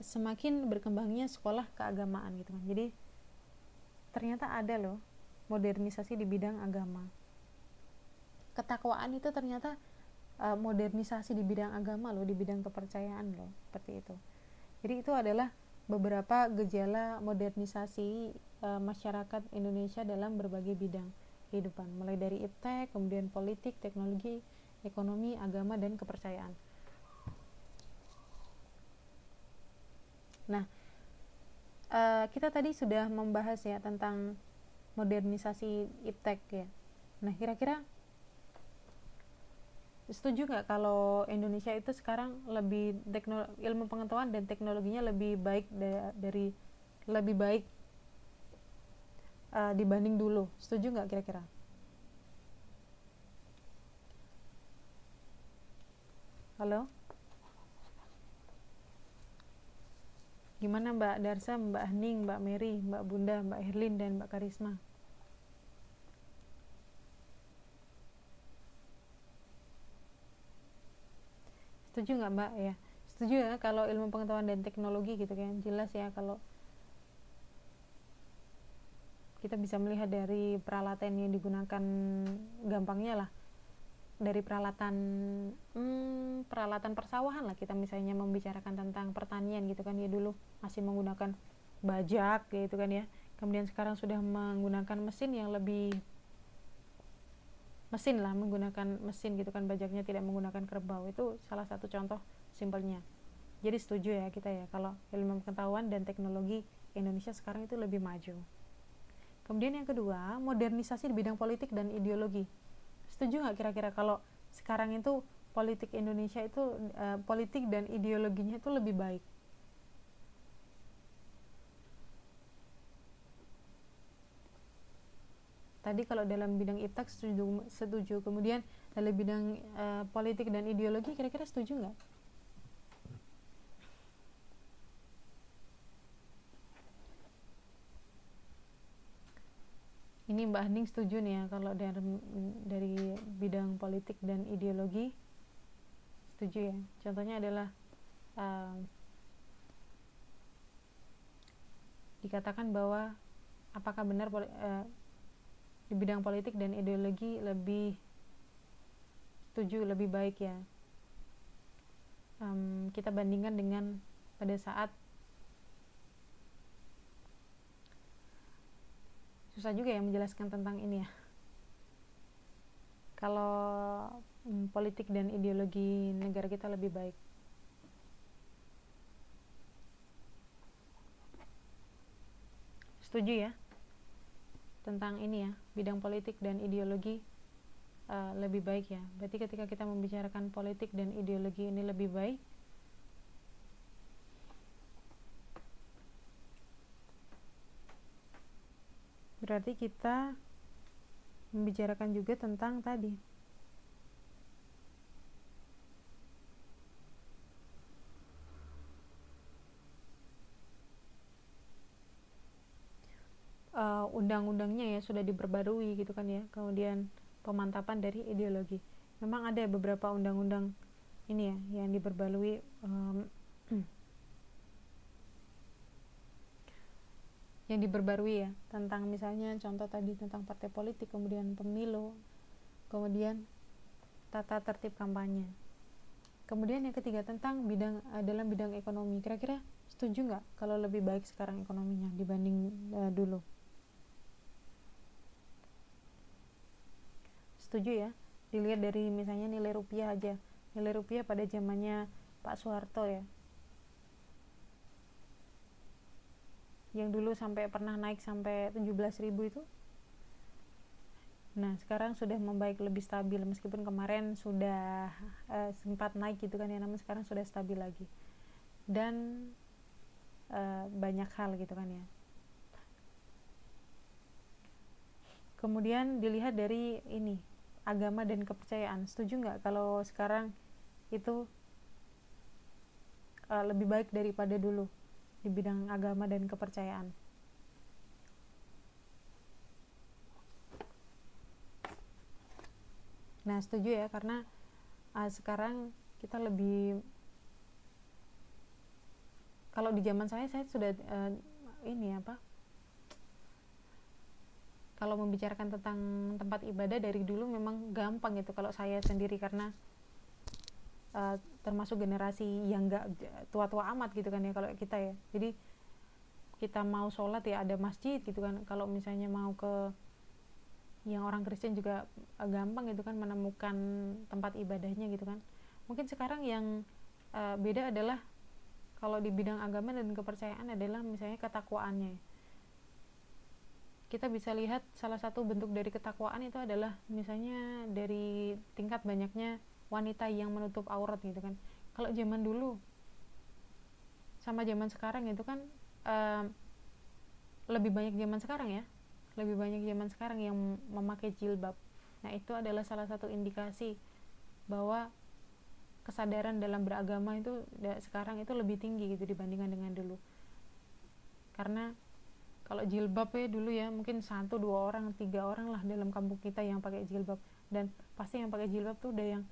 semakin berkembangnya sekolah keagamaan gitu kan. Jadi ternyata ada loh modernisasi di bidang agama. Ketakwaan itu ternyata modernisasi di bidang agama loh, di bidang kepercayaan loh, seperti itu. Jadi itu adalah beberapa gejala modernisasi masyarakat Indonesia dalam berbagai bidang kehidupan, mulai dari iptek, kemudian politik, teknologi, ekonomi, agama, dan kepercayaan. Nah, kita tadi sudah membahas ya tentang modernisasi iptek ya. Nah, kira-kira setuju nggak kalau Indonesia itu sekarang lebih ilmu pengetahuan dan teknologinya lebih baik lebih baik dibanding dulu? Setuju nggak kira-kira? Halo? Gimana Mbak Darsa, Mbak Hening, Mbak Mary, Mbak Bunda, Mbak Herlin, dan Mbak Karisma? Setuju nggak Mbak ya? Setuju ya kalau ilmu pengetahuan dan teknologi gitu kan, jelas ya kalau kita bisa melihat dari peralatan yang digunakan, gampangnya lah dari peralatan persawahan lah, kita misalnya membicarakan tentang pertanian gitu kan ya, dulu masih menggunakan bajak gitu kan ya, kemudian sekarang sudah menggunakan mesin yang lebih menggunakan mesin gitu kan, bajaknya tidak menggunakan kerbau. Itu salah satu contoh simpelnya. Jadi setuju ya kita ya kalau ilmu pengetahuan dan teknologi Indonesia sekarang itu lebih maju. Kemudian yang kedua, modernisasi di bidang politik dan ideologi. Setuju nggak kira-kira kalau sekarang itu politik Indonesia itu politik dan ideologinya itu lebih baik? Tadi kalau dalam bidang iptek setuju. Kemudian dalam bidang politik dan ideologi kira-kira setuju nggak? Ini Mbak Hening setuju nih ya kalau dari bidang politik dan ideologi setuju ya. Contohnya adalah dikatakan bahwa apakah benar di bidang politik dan ideologi lebih setuju, lebih baik ya. Kita bandingkan dengan pada saat susah juga ya menjelaskan tentang ini ya. Kalau politik dan ideologi negara kita lebih baik. Setuju ya tentang ini ya, bidang politik dan ideologi lebih baik ya. Berarti ketika kita membicarakan politik dan ideologi ini lebih baik, berarti kita membicarakan juga tentang tadi undang-undangnya ya sudah diperbarui gitu kan ya. Kemudian pemantapan dari ideologi. Memang ada beberapa undang-undang ini ya yang diperbarui yang diperbarui ya, tentang misalnya contoh tadi tentang partai politik, kemudian pemilu, kemudian tata tertib kampanye. Kemudian yang ketiga tentang dalam bidang ekonomi. Kira-kira setuju nggak kalau lebih baik sekarang ekonominya dibanding dulu? Setuju ya. Dilihat dari misalnya nilai rupiah aja. Nilai rupiah pada zamannya Pak Soeharto ya, yang dulu sampai pernah naik sampai 17.000 itu. Nah sekarang sudah membaik, lebih stabil, meskipun kemarin sudah sempat naik gitu kan ya, namun sekarang sudah stabil lagi. Dan banyak hal gitu kan ya. Kemudian dilihat dari ini, agama dan kepercayaan. Setuju nggak kalau sekarang itu lebih baik daripada dulu di bidang agama dan kepercayaan? Nah setuju ya, karena sekarang kita lebih, kalau di zaman saya sudah ini apa, kalau membicarakan tentang tempat ibadah dari dulu memang gampang gitu kalau saya sendiri, karena termasuk generasi yang gak tua-tua amat gitu kan ya kalau kita ya. Jadi kita mau sholat ya ada masjid gitu kan. Kalau misalnya mau ke yang orang Kristen juga gampang gitu kan menemukan tempat ibadahnya gitu kan. Mungkin sekarang yang beda adalah kalau di bidang agama dan kepercayaan adalah misalnya ketakwaannya. Kita bisa lihat salah satu bentuk dari ketakwaan itu adalah misalnya dari tingkat banyaknya wanita yang menutup aurat gitu kan. Kalau zaman dulu sama zaman sekarang itu kan lebih banyak zaman sekarang ya, lebih banyak zaman sekarang yang memakai jilbab. Nah itu adalah salah satu indikasi bahwa kesadaran dalam beragama itu sekarang itu lebih tinggi gitu dibandingkan dengan dulu. Karena kalau jilbab ya dulu ya mungkin 1, 2 orang, 3 orang lah dalam kampung kita yang pakai jilbab, dan pasti yang pakai jilbab tuh udah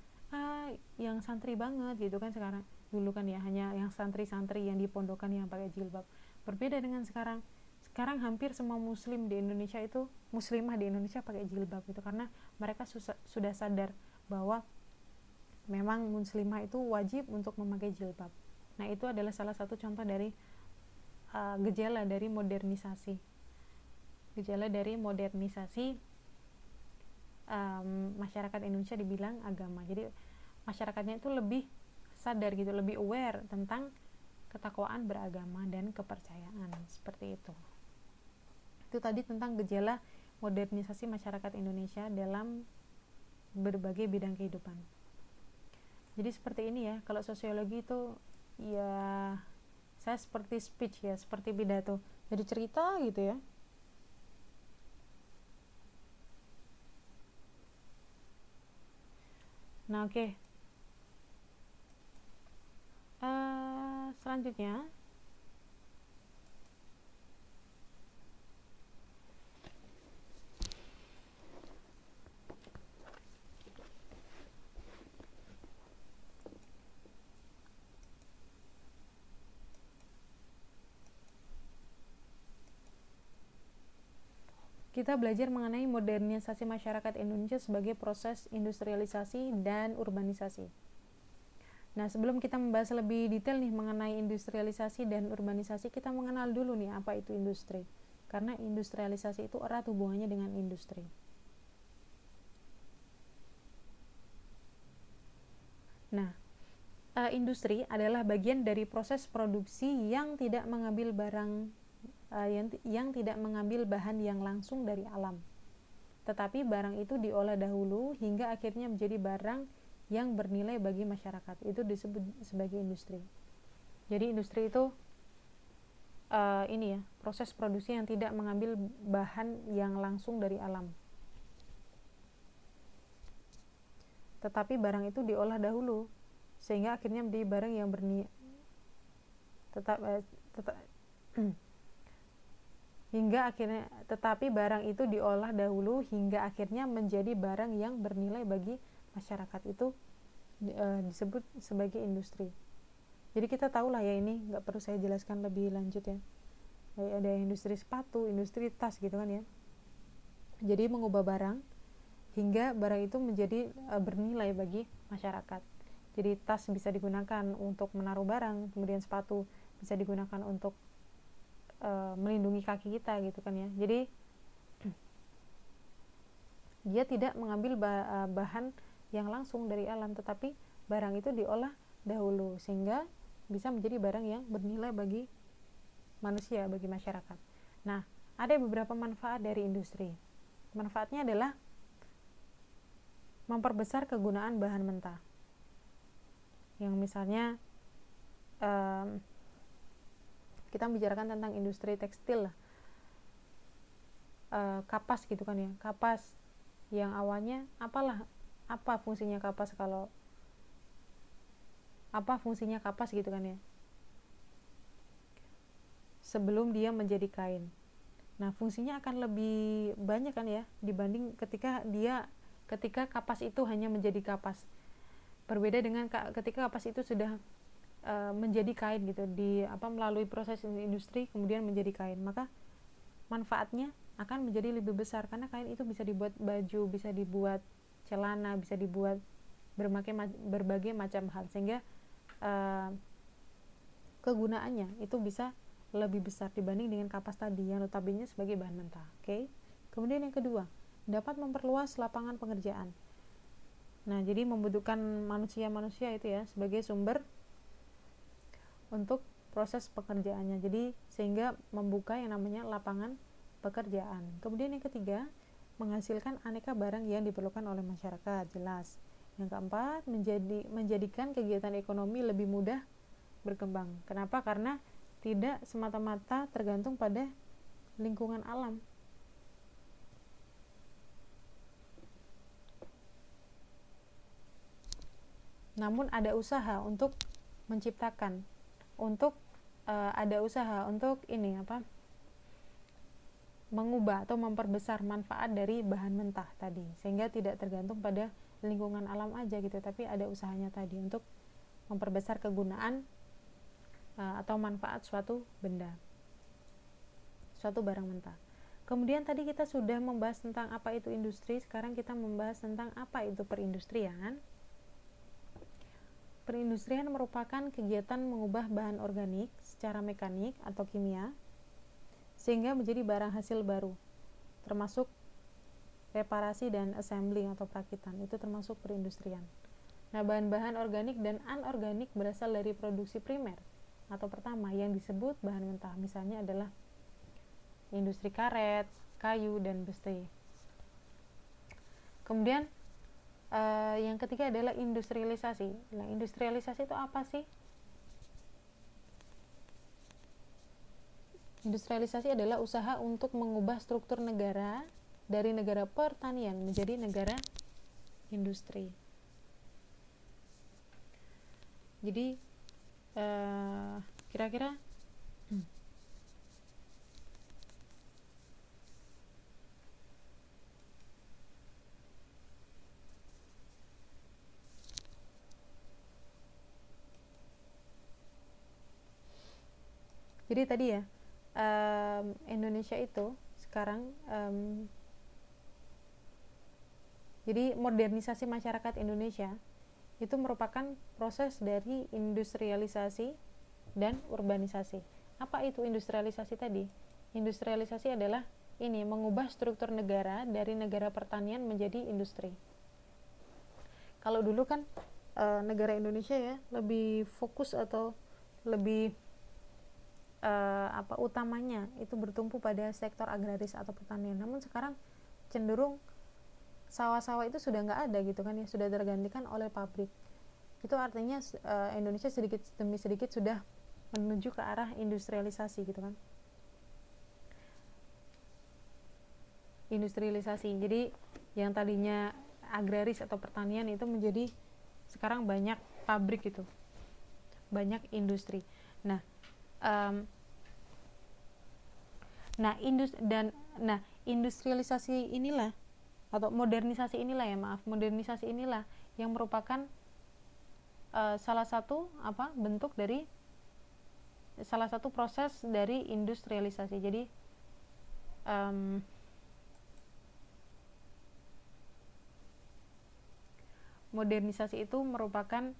yang santri banget gitu kan. Sekarang dulu kan ya hanya yang santri-santri yang di pondokan yang pakai jilbab. Berbeda dengan sekarang hampir semua muslim di Indonesia itu, muslimah di Indonesia pakai jilbab gitu, karena mereka sudah sadar bahwa memang muslimah itu wajib untuk memakai jilbab. Nah itu adalah salah satu contoh dari gejala dari modernisasi. gejala dari modernisasi masyarakat Indonesia dibilang agama. Jadi masyarakatnya itu lebih sadar gitu, lebih aware tentang ketakwaan beragama dan kepercayaan, seperti itu. Itu tadi tentang gejala modernisasi masyarakat Indonesia dalam berbagai bidang kehidupan. Jadi seperti ini ya, kalau sosiologi itu ya saya seperti speech ya, seperti pidato, jadi cerita gitu ya. Nah oke, selanjutnya kita belajar mengenai modernisasi masyarakat Indonesia sebagai proses industrialisasi dan urbanisasi. Nah, sebelum kita membahas lebih detail nih mengenai industrialisasi dan urbanisasi, kita mengenal dulu nih apa itu industri. Karena industrialisasi itu erat hubungannya dengan industri. Nah, industri adalah bagian dari proses produksi yang tidak mengambil yang tidak mengambil bahan yang langsung dari alam. Tetapi barang itu diolah dahulu hingga akhirnya menjadi barang yang bernilai bagi masyarakat. Itu disebut sebagai industri. Jadi industri itu ini ya, proses produksi yang tidak mengambil bahan yang langsung dari alam. Tetapi barang itu diolah dahulu sehingga akhirnya menjadi barang yang bernilai tetapi barang itu diolah dahulu hingga akhirnya menjadi barang yang bernilai bagi masyarakat. Itu disebut sebagai industri. Jadi kita tahu lah ya, ini nggak perlu saya jelaskan lebih lanjut ya. Ada industri sepatu, industri tas gitu kan ya. Jadi mengubah barang hingga barang itu menjadi bernilai bagi masyarakat. Jadi tas bisa digunakan untuk menaruh barang, kemudian sepatu bisa digunakan untuk melindungi kaki kita gitu kan ya. Jadi dia tidak mengambil bahan yang langsung dari alam, tetapi barang itu diolah dahulu sehingga bisa menjadi barang yang bernilai bagi manusia, bagi masyarakat. Nah, ada beberapa manfaat dari industri. Manfaatnya adalah memperbesar kegunaan bahan mentah. Yang misalnya kita membicarakan tentang industri tekstil lah, kapas gitu kan ya, kapas yang awalnya apa fungsinya kapas gitu kan ya, sebelum dia menjadi kain. Nah, fungsinya akan lebih banyak kan ya dibanding ketika kapas itu hanya menjadi kapas. Berbeda dengan ketika kapas itu sudah menjadi kain gitu, melalui proses industri kemudian menjadi kain, maka manfaatnya akan menjadi lebih besar karena kain itu bisa dibuat baju, bisa dibuat celana, bisa dibuat berbagai macam hal, sehingga kegunaannya itu bisa lebih besar dibanding dengan kapas tadi yang notabene sebagai bahan mentah. Oke. Kemudian yang kedua, dapat memperluas lapangan pekerjaan. Nah, jadi membutuhkan manusia itu ya sebagai sumber untuk proses pekerjaannya. Jadi sehingga membuka yang namanya lapangan pekerjaan. Kemudian yang ketiga, menghasilkan aneka barang yang diperlukan oleh masyarakat, jelas. Yang keempat, menjadikan kegiatan ekonomi lebih mudah berkembang. Kenapa? Karena tidak semata-mata tergantung pada lingkungan alam. Namun ada usaha untuk menciptakan, mengubah atau memperbesar manfaat dari bahan mentah tadi, sehingga tidak tergantung pada lingkungan alam aja gitu, tapi ada usahanya tadi untuk memperbesar kegunaan atau manfaat suatu benda, suatu barang mentah. Kemudian tadi kita sudah membahas tentang apa itu industri, sekarang kita membahas tentang apa itu perindustrian. Perindustrian merupakan kegiatan mengubah bahan organik secara mekanik atau kimia sehingga menjadi barang hasil baru. termasuk reparasi dan assembly atau perakitan, itu termasuk perindustrian. Nah, bahan-bahan organik dan anorganik berasal dari produksi primer atau pertama yang disebut bahan mentah, misalnya adalah industri karet, kayu, dan besi. Kemudian yang ketiga adalah industrialisasi. Nah, industrialisasi itu apa sih? Industrialisasi adalah usaha untuk mengubah struktur negara dari negara pertanian menjadi negara industri. Jadi kira-kira jadi tadi ya, Indonesia itu sekarang jadi modernisasi masyarakat Indonesia itu merupakan proses dari industrialisasi dan urbanisasi. Apa itu industrialisasi tadi? Industrialisasi adalah ini, mengubah struktur negara dari negara pertanian menjadi industri. Kalau dulu kan negara Indonesia ya lebih fokus atau lebih utamanya itu bertumpu pada sektor agraris atau pertanian. Namun sekarang cenderung sawah-sawah itu sudah nggak ada gitu kan ya, sudah tergantikan oleh pabrik. Itu artinya Indonesia sedikit demi sedikit sudah menuju ke arah industrialisasi gitu kan. Industrialisasi, jadi yang tadinya agraris atau pertanian itu menjadi sekarang banyak pabrik gitu, banyak industri. Nah, industrialisasi inilah atau modernisasi inilah yang merupakan salah satu bentuk dari salah satu proses dari industrialisasi. Jadi modernisasi itu merupakan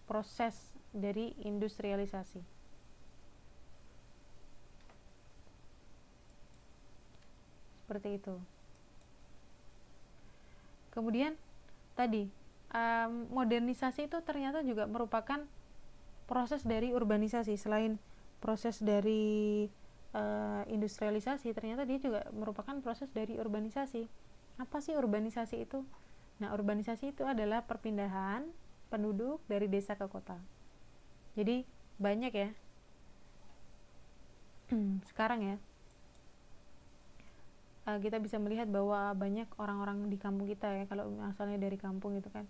proses dari industrialisasi. Seperti itu. Kemudian tadi modernisasi itu ternyata juga merupakan proses dari urbanisasi. Selain proses dari industrialisasi, ternyata dia juga merupakan proses dari urbanisasi. Apa sih urbanisasi itu? Nah, urbanisasi itu adalah perpindahan penduduk dari desa ke kota. Jadi banyak ya sekarang ya kita bisa melihat bahwa banyak orang-orang di kampung kita ya, kalau asalnya dari kampung itu kan,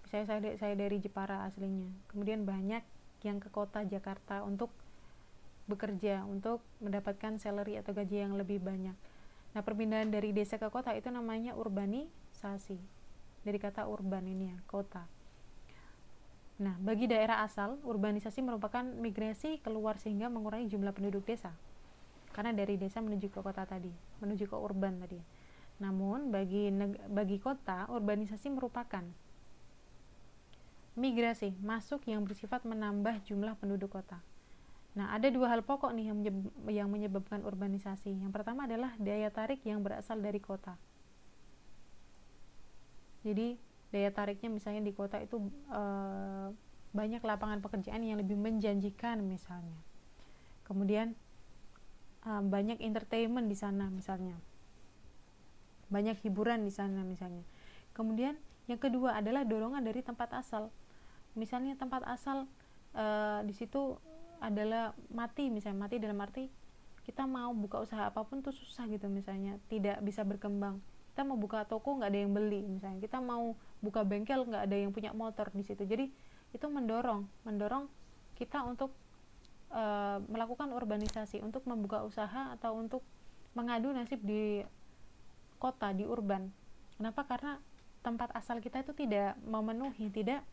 saya dari Jepara aslinya, kemudian banyak yang ke kota Jakarta untuk bekerja, untuk mendapatkan salary atau gaji yang lebih banyak. Nah, perpindahan dari desa ke kota itu namanya urbanisasi, dari kata urban ini ya, kota. Nah, bagi daerah asal, urbanisasi merupakan migrasi keluar sehingga mengurangi jumlah penduduk desa, karena dari desa menuju ke kota tadi, menuju ke urban tadi. Namun bagi kota, urbanisasi merupakan migrasi masuk yang bersifat menambah jumlah penduduk kota. Nah, ada dua hal pokok nih yang menyebabkan urbanisasi. Yang pertama adalah daya tarik yang berasal dari kota. Jadi daya tariknya misalnya di kota itu banyak lapangan pekerjaan yang lebih menjanjikan misalnya. Kemudian banyak entertainment di sana misalnya, banyak hiburan di sana misalnya. Kemudian yang kedua adalah dorongan dari tempat asal. Misalnya tempat asal di situ adalah mati, misalnya mati dalam arti kita mau buka usaha apapun tuh susah gitu, misalnya tidak bisa berkembang. Kita mau buka toko nggak ada yang beli, misalnya kita mau buka bengkel nggak ada yang punya motor di situ. Jadi itu mendorong kita untuk melakukan urbanisasi, untuk membuka usaha atau untuk mengadu nasib di kota, di urban. Kenapa? Karena tempat asal kita itu tidak memenuhi, tidak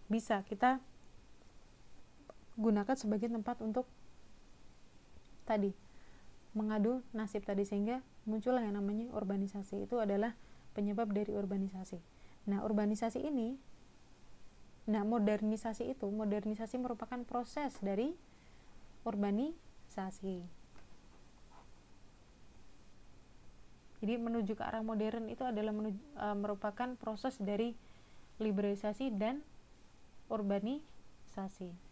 bisa kita gunakan sebagai tempat untuk tadi mengadu nasib tadi, sehingga muncullah yang namanya urbanisasi. Itu adalah penyebab dari urbanisasi. Nah, urbanisasi ini, modernisasi merupakan proses dari urbanisasi. Jadi menuju ke arah modern itu adalah merupakan proses dari liberalisasi dan urbanisasi.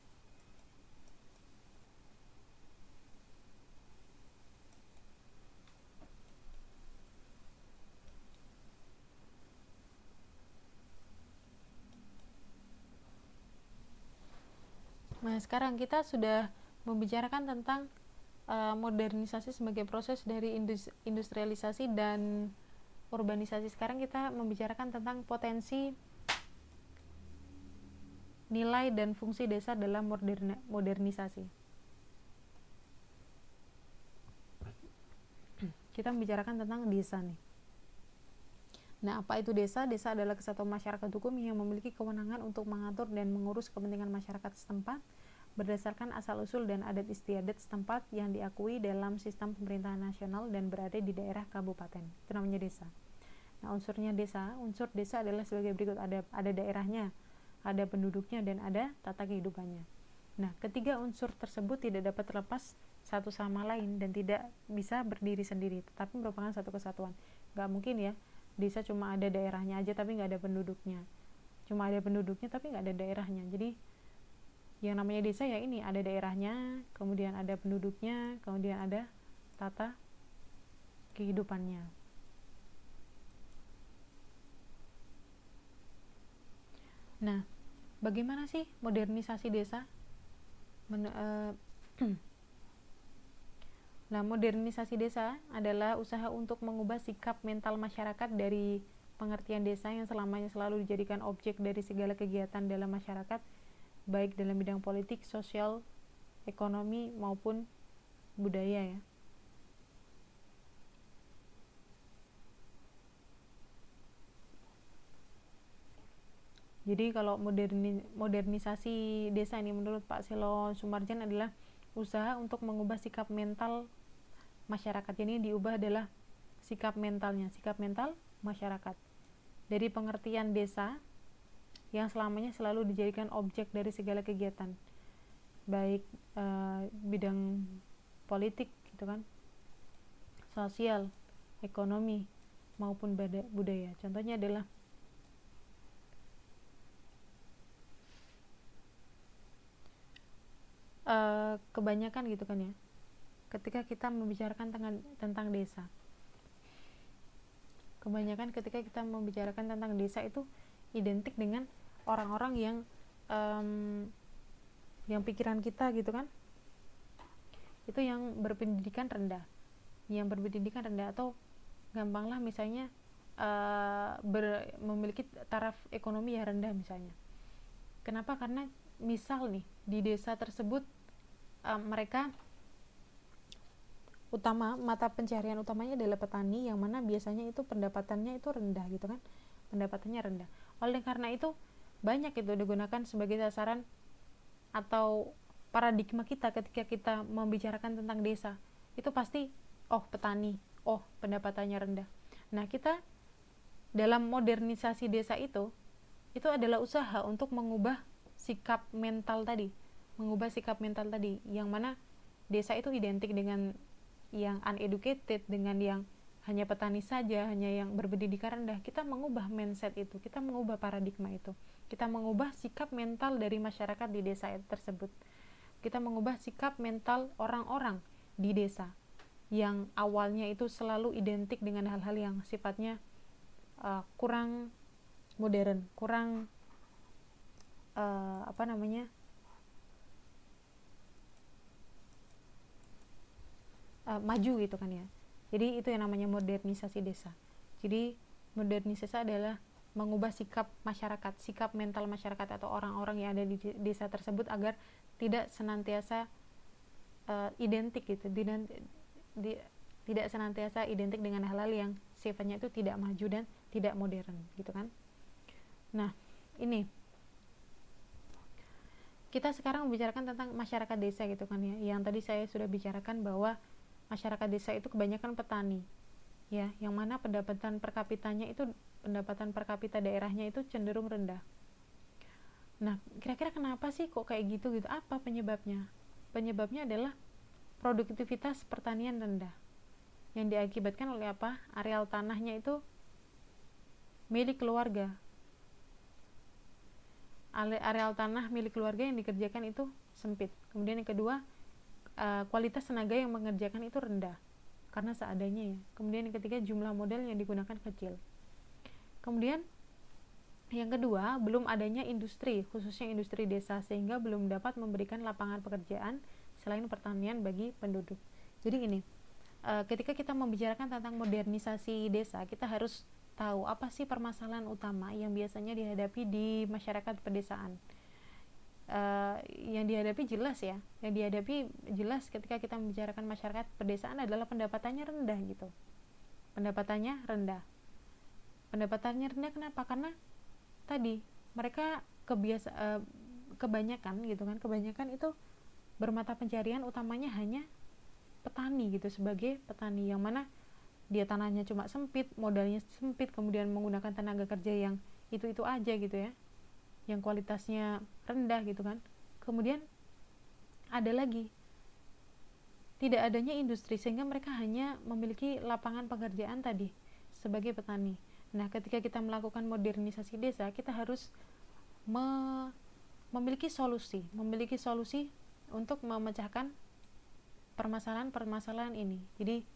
Nah, sekarang kita sudah membicarakan tentang modernisasi sebagai proses dari industrialisasi dan urbanisasi. Sekarang kita membicarakan tentang potensi, nilai dan fungsi desa dalam modernisasi. Kita membicarakan tentang desa nih. Nah, apa itu desa? Desa adalah kesatuan masyarakat hukum yang memiliki kewenangan untuk mengatur dan mengurus kepentingan masyarakat setempat berdasarkan asal-usul dan adat istiadat setempat yang diakui dalam sistem pemerintahan nasional dan berada di daerah kabupaten. Itu namanya desa. Nah, unsur desa adalah sebagai berikut: ada daerahnya, ada penduduknya, dan ada tata kehidupannya. Nah, ketiga unsur tersebut tidak dapat terlepas satu sama lain dan tidak bisa berdiri sendiri, tetapi merupakan satu kesatuan. Gak mungkin ya, desa cuma ada daerahnya aja tapi gak ada penduduknya. Cuma ada penduduknya tapi gak ada daerahnya. Jadi, yang namanya desa ya ini, ada daerahnya, kemudian ada penduduknya, kemudian ada tata kehidupannya. Nah, bagaimana sih modernisasi desa? Nah, modernisasi desa adalah usaha untuk mengubah sikap mental masyarakat dari pengertian desa yang selamanya selalu dijadikan objek dari segala kegiatan dalam masyarakat, baik dalam bidang politik, sosial, ekonomi, maupun budaya ya. Jadi kalau modernisasi desa ini menurut Pak Selo Sumarjan adalah usaha untuk mengubah sikap mental masyarakat. Ini diubah adalah sikap mental masyarakat. Dari pengertian desa yang selamanya selalu dijadikan objek dari segala kegiatan, baik bidang politik gitu kan, sosial, ekonomi, maupun budaya. Contohnya adalah kebanyakan gitu kan ya, ketika kita membicarakan tentang desa, kebanyakan ketika kita membicarakan tentang desa itu identik dengan orang-orang yang pikiran kita gitu kan, itu yang berpendidikan rendah atau gampanglah misalnya memiliki taraf ekonomi yang rendah misalnya. Kenapa? Karena misal nih di desa tersebut mereka mata pencaharian utamanya adalah petani, yang mana biasanya itu pendapatannya itu rendah gitu kan, oleh karena itu banyak itu digunakan sebagai sasaran atau paradigma kita ketika kita membicarakan tentang desa. Itu pasti petani, pendapatannya rendah. Nah, kita dalam modernisasi desa itu adalah usaha untuk mengubah sikap mental tadi, yang mana desa itu identik dengan yang uneducated, dengan yang hanya petani saja, hanya yang berpendidikan rendah. Kita mengubah mindset itu, kita mengubah paradigma itu, kita mengubah sikap mental dari masyarakat di desa tersebut. Kita mengubah sikap mental orang-orang di desa yang awalnya itu selalu identik dengan hal-hal yang sifatnya kurang modern, kurang maju gitu kan ya. Jadi itu yang namanya modernisasi desa. Jadi modernisasi adalah mengubah sikap masyarakat, sikap mental masyarakat atau orang-orang yang ada di desa tersebut agar tidak senantiasa identik gitu, tidak senantiasa identik dengan hal-hal yang sifatnya itu tidak maju dan tidak modern gitu kan. Nah, ini kita sekarang membicarakan tentang masyarakat desa gitu kan ya. Yang tadi saya sudah bicarakan bahwa masyarakat desa itu kebanyakan petani ya, yang mana pendapatan per kapita daerahnya itu cenderung rendah. Nah, kira-kira kenapa sih kok kayak gitu? Apa penyebabnya? Penyebabnya adalah produktivitas pertanian rendah. yang diakibatkan oleh apa? Areal tanahnya itu milik keluarga. Areal tanah milik keluarga yang dikerjakan itu sempit. Kemudian yang kedua, kualitas tenaga yang mengerjakan itu rendah karena seadanya ya. Kemudian yang ketiga, jumlah modal yang digunakan kecil. Kemudian yang kedua, belum adanya industri, khususnya industri desa, sehingga belum dapat memberikan lapangan pekerjaan selain pertanian bagi penduduk. Jadi ini, ketika kita membicarakan tentang modernisasi desa, kita harus tahu apa sih permasalahan utama yang biasanya dihadapi di masyarakat pedesaan. Yang dihadapi jelas ya, yang dihadapi jelas ketika kita membicarakan masyarakat pedesaan adalah pendapatannya rendah gitu. Pendapatannya rendah kenapa? Karena tadi mereka kebanyakan gitu kan, kebanyakan itu bermata pencarian utamanya hanya petani gitu, sebagai petani, yang mana dia tanahnya cuma sempit, modalnya sempit, kemudian menggunakan tenaga kerja yang itu aja gitu ya, yang kualitasnya rendah gitu kan. Kemudian ada lagi, tidak adanya industri, sehingga mereka hanya memiliki lapangan pekerjaan tadi sebagai petani. Nah, ketika kita melakukan modernisasi desa, kita harus memiliki solusi untuk memecahkan permasalahan ini. Jadi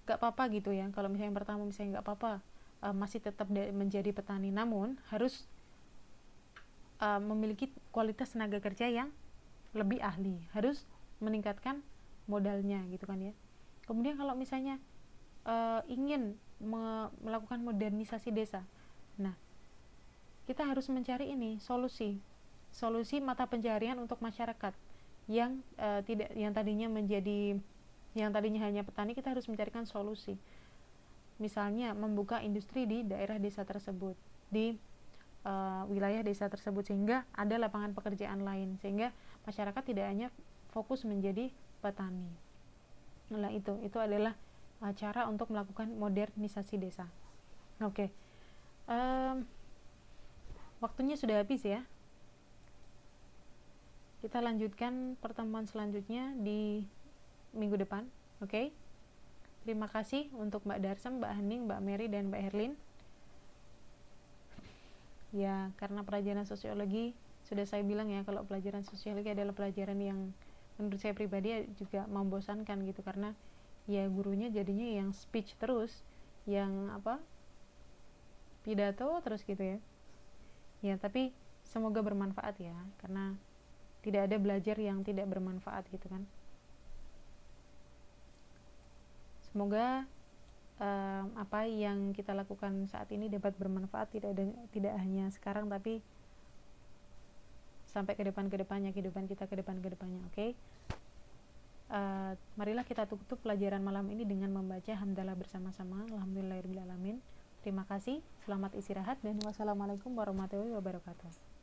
gak apa-apa gitu ya, kalau misalnya yang pertama misalnya gak apa-apa, masih tetap menjadi petani, namun harus memiliki kualitas tenaga kerja yang lebih ahli, harus meningkatkan modalnya gitu kan ya. Kemudian kalau misalnya ingin melakukan modernisasi desa, nah kita harus mencari ini solusi mata pencarian untuk masyarakat yang yang tadinya hanya petani. Kita harus mencarikan solusi, misalnya membuka industri di daerah desa tersebut, di wilayah desa tersebut, sehingga ada lapangan pekerjaan lain, sehingga masyarakat tidak hanya fokus menjadi petani. Nah, itu adalah cara untuk melakukan modernisasi desa. Oke. Waktunya sudah habis ya. Kita lanjutkan pertemuan selanjutnya di minggu depan. Oke. Terima kasih untuk Mbak Darsam, Mbak Hening, Mbak Mary, dan Mbak Herlin. Ya, karena pelajaran sosiologi, sudah saya bilang ya, kalau pelajaran sosiologi adalah pelajaran yang menurut saya pribadi juga membosankan gitu, karena ya gurunya jadinya yang speech terus, yang pidato terus gitu ya. Ya, tapi semoga bermanfaat ya, karena tidak ada belajar yang tidak bermanfaat gitu kan. Semoga apa yang kita lakukan saat ini dapat bermanfaat, tidak hanya sekarang, tapi sampai kedepannya, kehidupan kita kedepannya. Oke. Marilah kita tutup pelajaran malam ini dengan membaca hamdalah bersama-sama. Alhamdulillahirabbil alamin. Terima kasih, selamat istirahat, dan wassalamualaikum warahmatullahi wabarakatuh.